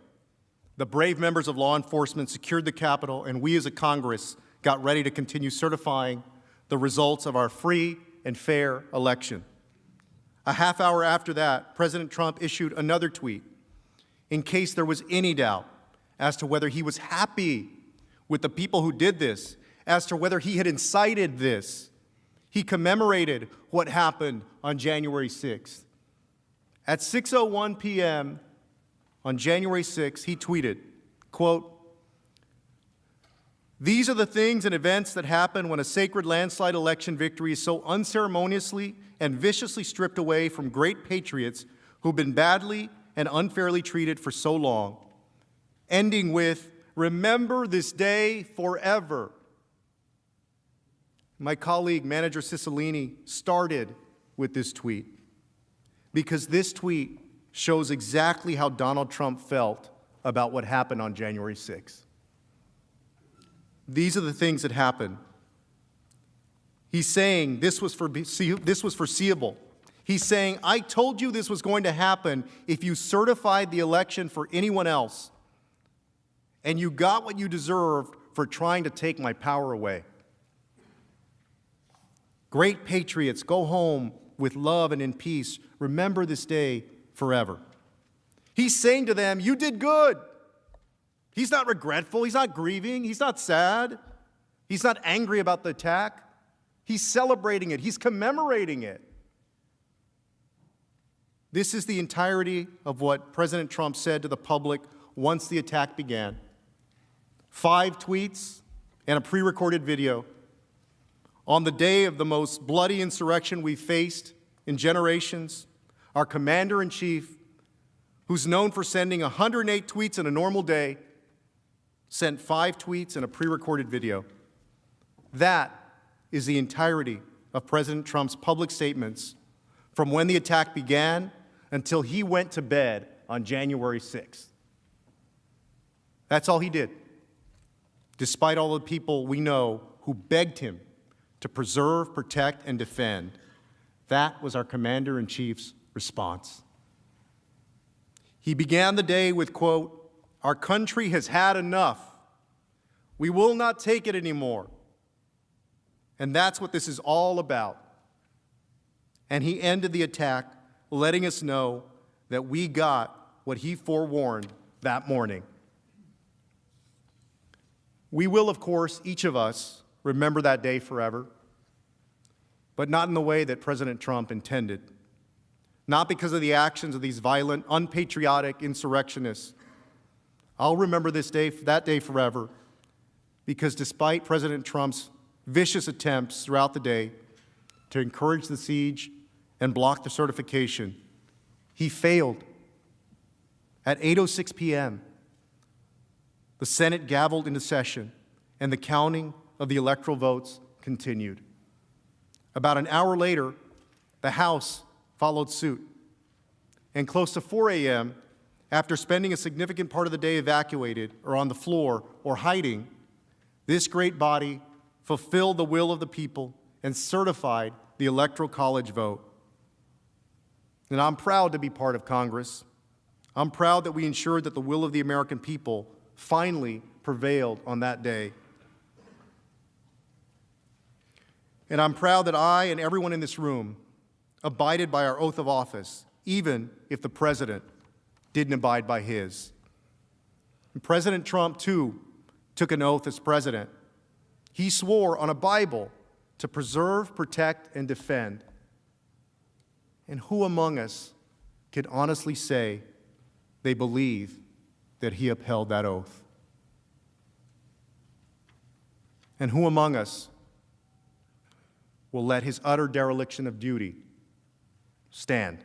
the brave members of law enforcement secured the Capitol, and we as a Congress got ready to continue certifying the results of our free and fair election. A half hour after that, President Trump issued another tweet in case there was any doubt as to whether he was happy with the people who did this, as to whether he had incited this. He commemorated what happened on January 6th. At 6:01 p.m. on January 6th, he tweeted, quote, "These are the things and events that happen when a sacred landslide election victory is so unceremoniously and viciously stripped away from great patriots who've been badly and unfairly treated for so long." Ending with, "Remember this day forever." My colleague, Manager Cicilline, started with this tweet because this tweet shows exactly how Donald Trump felt about what happened on January 6th. These are the things that happened. He's saying this was foreseeable. He's saying, I told you this was going to happen if you certified the election for anyone else, and you got what you deserved for trying to take my power away. Great patriots, go home with love and in peace. Remember this day forever. He's saying to them, you did good. He's not regretful. He's not grieving. He's not sad. He's not angry about the attack. He's celebrating it. He's commemorating it. This is the entirety of what President Trump said to the public once the attack began. 5 tweets and a pre-recorded video. On the day of the most bloody insurrection we've faced in generations, our commander-in-chief, who's known for sending 108 tweets in a normal day, sent 5 tweets and a pre-recorded video. That is the entirety of President Trump's public statements from when the attack began until he went to bed on January 6th. That's all he did, despite all the people we know who begged him to preserve, protect, and defend. That was our commander-in-chief's response. He began the day with, quote, "Our country has had enough. We will not take it anymore." And that's what this is all about. And he ended the attack letting us know that we got what he forewarned that morning. We will, of course, each of us, remember that day forever, but not in the way that President Trump intended. Not because of the actions of these violent, unpatriotic insurrectionists. I'll remember that day forever, because despite President Trump's vicious attempts throughout the day to encourage the siege and block the certification, he failed. At 8:06 p.m., the Senate gavelled into session, and the counting of the electoral votes continued. About an hour later, the House followed suit. And close to 4 a.m., after spending a significant part of the day evacuated or on the floor or hiding, this great body fulfilled the will of the people and certified the Electoral College vote. And I'm proud to be part of Congress. I'm proud that we ensured that the will of the American people finally prevailed on that day. And I'm proud that I and everyone in this room abided by our oath of office, even if the president didn't abide by his. And President Trump, too, took an oath as president. He swore on a Bible to preserve, protect, and defend. And who among us can honestly say they believe that he upheld that oath? And who among us will let his utter dereliction of duty stand?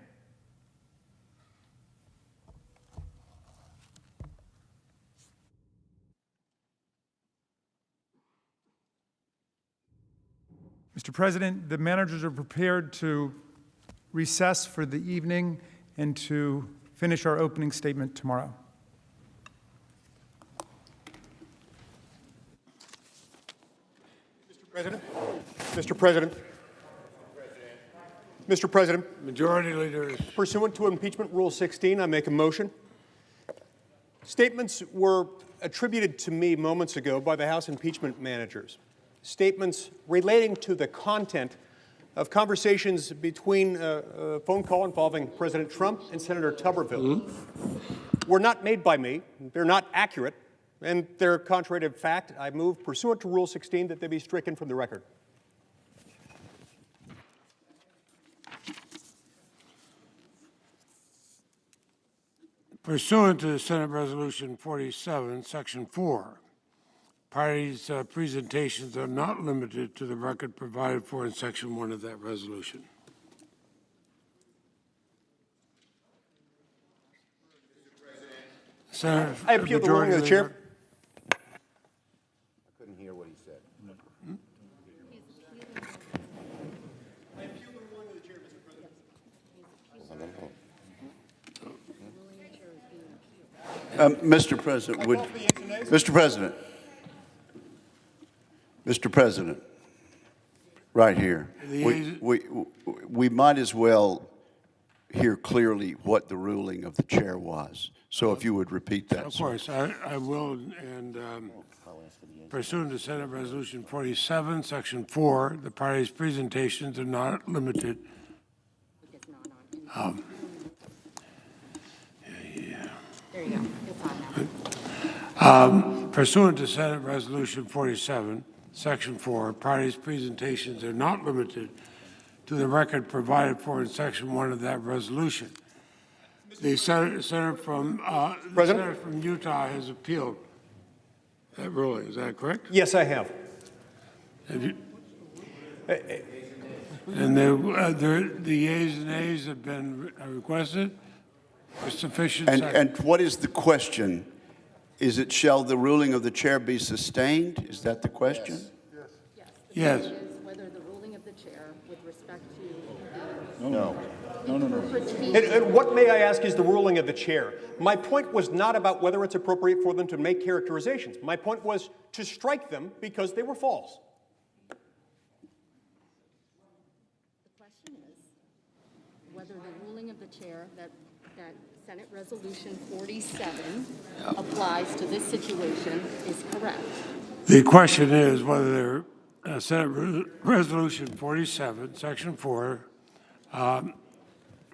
Mr. President, the managers are prepared to recess for the evening and to finish our opening statement tomorrow. Mr. President. Mr. President. Majority Leader. Pursuant to Impeachment Rule 16, I make a motion. Statements were attributed to me moments ago by the House impeachment managers. Statements relating to the content of conversations between a phone call involving President Trump and Senator Tuberville were not made by me. They're not accurate, and they're contrary to fact. I move, pursuant to Rule 16, that they be stricken from the record. Pursuant to Senate Resolution 47, Section 4, parties' presentations are not limited to the record provided for in Section 1 of that resolution. Senator, I appeal the ruling of the chair. I couldn't hear what he said. I appeal the ruling of the chair, Mr. President. Mr. President, right here, we might as well hear clearly what the ruling of the chair was. So if you would repeat that. Of course, I will. And pursuant to Senate Resolution 47, Section 4, the parties' presentations are not limited. There you go. It's on now. Pursuant to Senate Resolution 47, Section 4, parties' presentations are not limited to the record provided for in Section 1 of that resolution. The senator from Utah has appealed that ruling. Is that correct? Yes, I have. Have you? And the yeas and nays have been requested for sufficient. And what is the question? Is it, shall the ruling of the chair be sustained? Is that the question? Yes. Is whether the ruling of the chair with respect to No. And what, may I ask, is the ruling of the chair? My point was not about whether it's appropriate for them to make characterizations. My point was to strike them because they were false. the question is whether the ruling of the chair that Senate Resolution 47 applies to this situation is correct. The question is whether Senate Resolution 47, Section 4,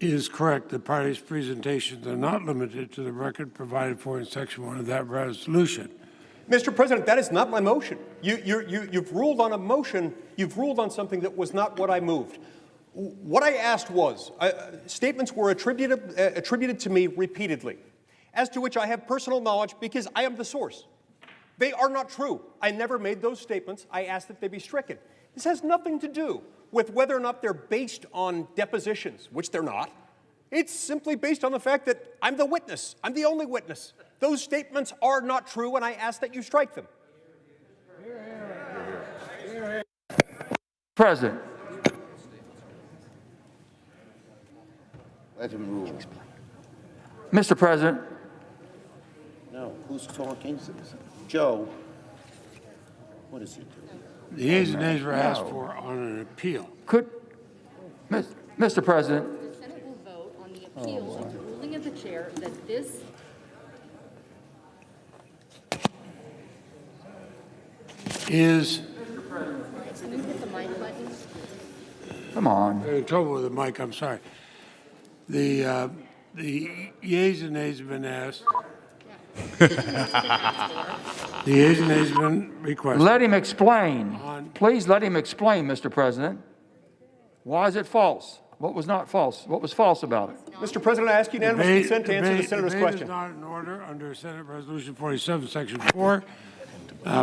is correct. The parties' presentations are not limited to the record provided for in Section 1 of that resolution. Mr. President, that is not my motion. You've ruled on a motion. You've ruled on something that was not what I moved. What I asked was, statements were attributed to me repeatedly, as to which I have personal knowledge because I am the source. They are not true. I never made those statements. I asked that they be stricken. This has nothing to do with whether or not they're based on depositions, which they're not. It's simply based on the fact that I'm the witness. I'm the only witness. Those statements are not true, and I ask that you strike them. President. Let him rule. Mr. President. No, who's talking? Joe. What is he doing? The yeas and nays were asked for on an appeal. Mr. President. The Senate will vote on the appeal of the ruling of the chair that this Is. Can you hit the mic button? Come on. I'm in trouble with the mic. I'm sorry. The yeas and nays have been asked. The yeas and nays have been requested. Let him explain. Please let him explain, Mr. President. Why is it false? What was not false? What was false about it? Mr. President, I ask unanimous consent to answer the senator's question. Is not in order under Senate Resolution 47, Section 4.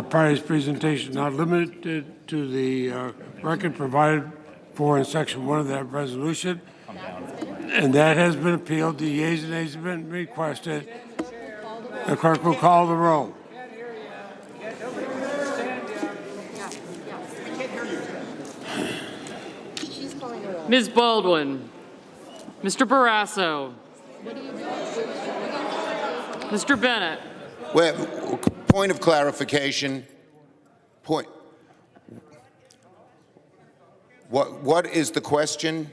Parties' presentation not limited to the record provided for in Section 1 of that resolution. And that has been appealed. The yeas and nays have been requested. The clerk will call the roll. She's calling the roll. Ms. Baldwin. Mr. Barrasso. Mr. Bennett. Well, point of clarification. What is the question?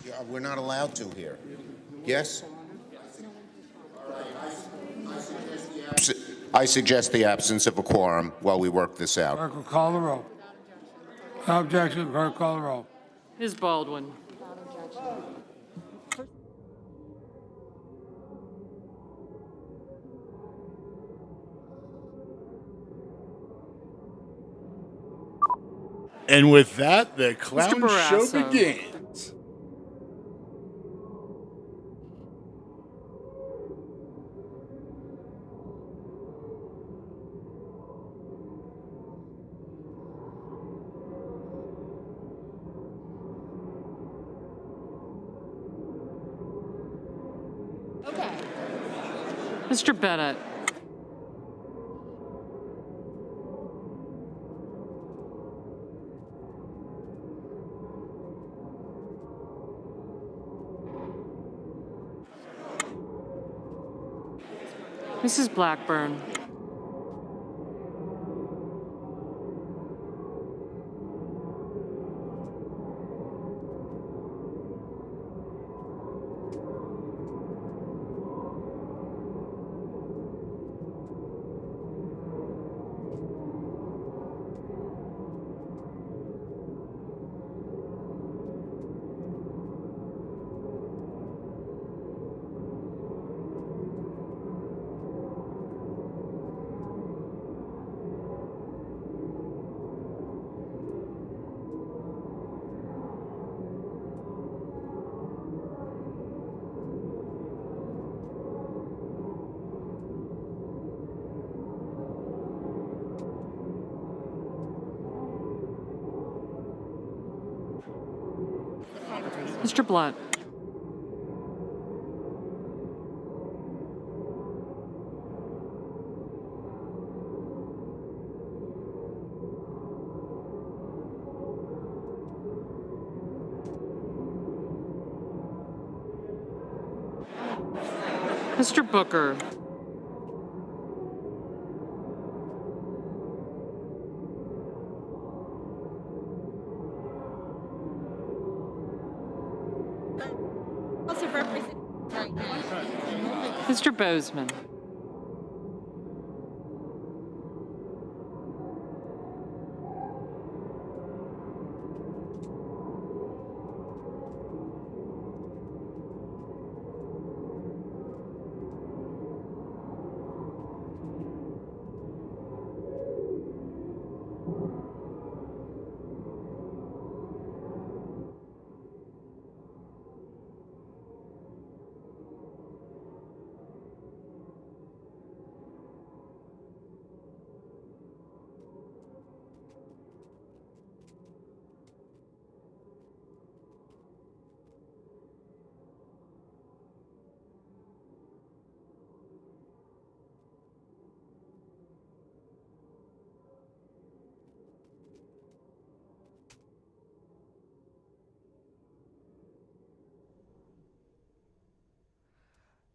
Yeah, we're not allowed to here. Yes? I suggest the absence of a quorum while we work this out. Clerk will call the roll. No objection. Clerk, call the roll. Ms. Baldwin. And with that, the clown Mr. show Barrasso. begins. Okay. Mr. Bennett. Mrs. Blackburn. Mr. Blunt. Mr. Booker. Mr. Bozeman.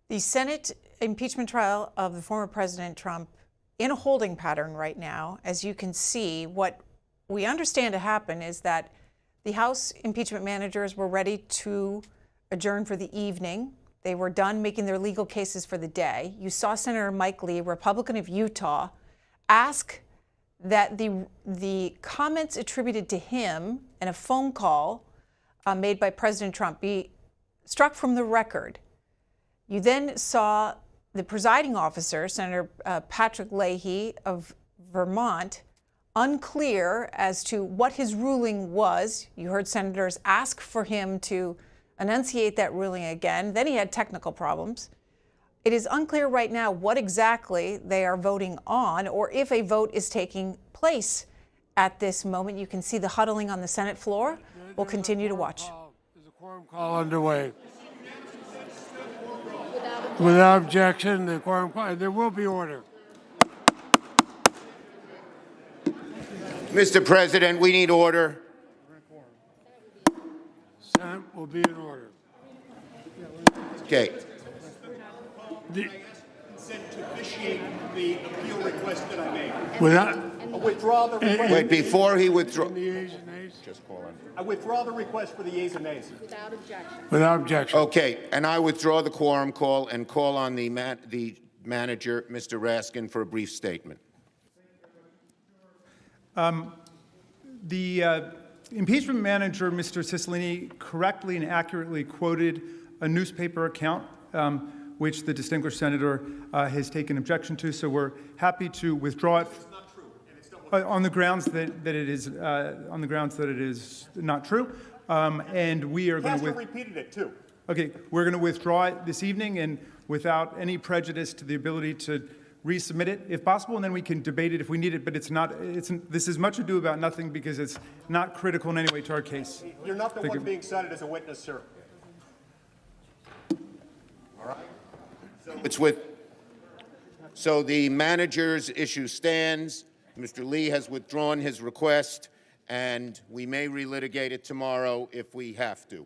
The Senate impeachment trial of the former President Trump in a holding pattern right now. As you can see, what we understand to happen is that the House impeachment managers were ready to adjourn for the evening. They were done making their legal cases for the day. You saw Senator Mike Lee, Republican of Utah, ask that the comments attributed to him in a phone call made by President Trump be struck from the record. You then saw the presiding officer, Senator Patrick Leahy of Vermont, unclear as to what his ruling was. You heard senators ask for him to enunciate that ruling again. Then he had technical problems. It is unclear right now what exactly they are voting on or if a vote is taking place at this moment. You can see the huddling on the Senate floor. We'll continue to watch. There's a quorum call underway. Without objection, the quorum call. There will be order. Mr. President, we need order. Senate will be in order. Okay. Consent to vitiate the appeal request that I made. Without, I withdraw the request. Wait, before he withdraw. Just call in. I withdraw the request for the yeas and nays. Without objection. Without objection. Okay, and I withdraw the quorum call and call on the manager, Mr. Raskin, for a brief statement. The impeachment manager, Mr. Cicilline, correctly and accurately quoted a newspaper account which the distinguished senator has taken objection to. So we're happy to withdraw it on the grounds that it is not true. And we are going to repeated it too. Okay, we're going to withdraw it this evening and without any prejudice to the ability to resubmit it if possible, and then we can debate it if we need it. But this is much ado about nothing because it's not critical in any way to our case. You're not the one being cited as a witness, sir. All right. So the manager's issue stands. Mr. Lee has withdrawn his request, and we may relitigate it tomorrow if we have to.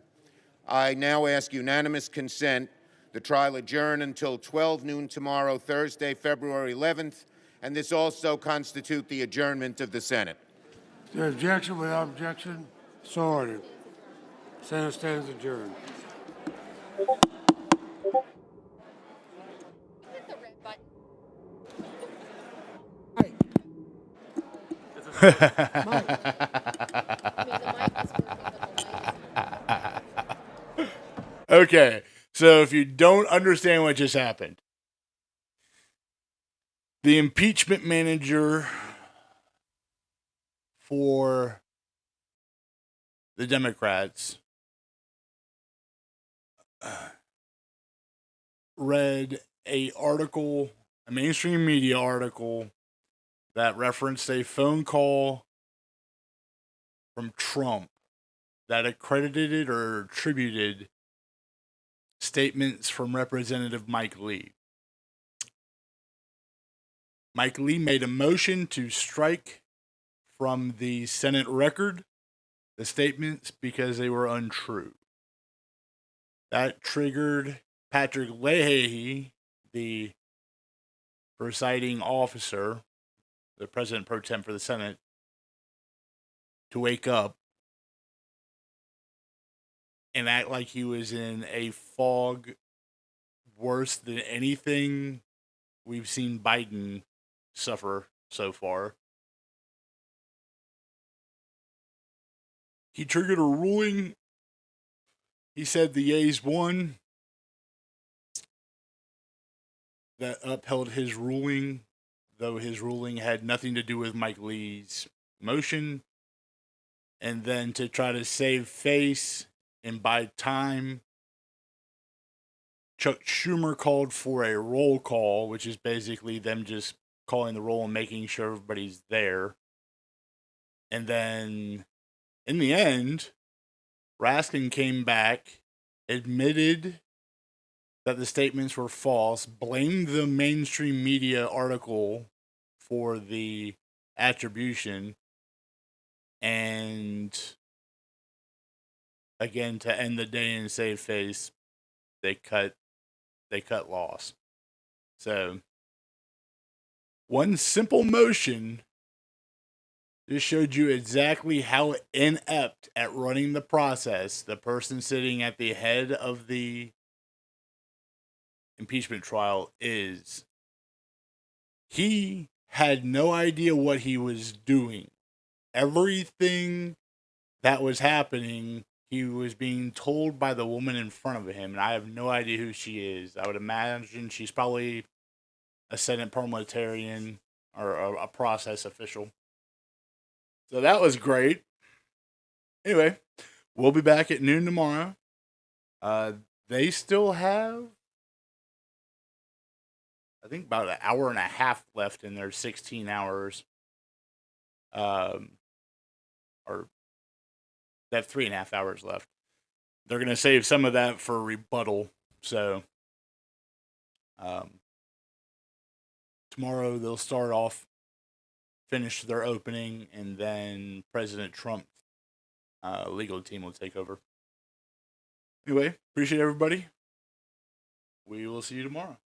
I now ask unanimous consent. The trial adjourn until 12 noon tomorrow, Thursday, February 11th, and this also constitute the adjournment of the Senate. The objection, without objection, so ordered. Senate stands adjourned. Okay, so if you don't understand what just happened, the impeachment manager for the Democrats read a mainstream media article that referenced a phone call from Trump that accredited or attributed statements from Representative Mike Lee. Mike Lee made a motion to strike from the Senate record the statements because they were untrue. That triggered Patrick Leahy, the presiding officer, the president pro tem for the Senate, to wake up and act like he was in a fog worse than anything we've seen Biden suffer so far. He triggered a ruling. He said the yeas won. That upheld his ruling, though his ruling had nothing to do with Mike Lee's motion. And then to try to save face and buy time, Chuck Schumer called for a roll call, which is basically them just calling the roll and making sure everybody's there. And then, in the end, Raskin came back, admitted that the statements were false, blamed the mainstream media article for the attribution, and again, to end the day and save face, they cut loss. So one simple motion just showed you exactly how inept at running the process the person sitting at the head of the impeachment trial is. He had no idea what he was doing. Everything that was happening, he was being told by the woman in front of him, and I have no idea who she is. I would imagine she's probably a Senate parliamentarian or a process official. So that was great. Anyway, we'll be back at noon tomorrow. They still have, I think, about an hour and a half left in their 16 hours. Or they have 3.5 hours left. They're going to save some of that for rebuttal. So tomorrow they'll start off finish their opening, and then President Trump's legal team will take over. Anyway, appreciate everybody. We will see you tomorrow.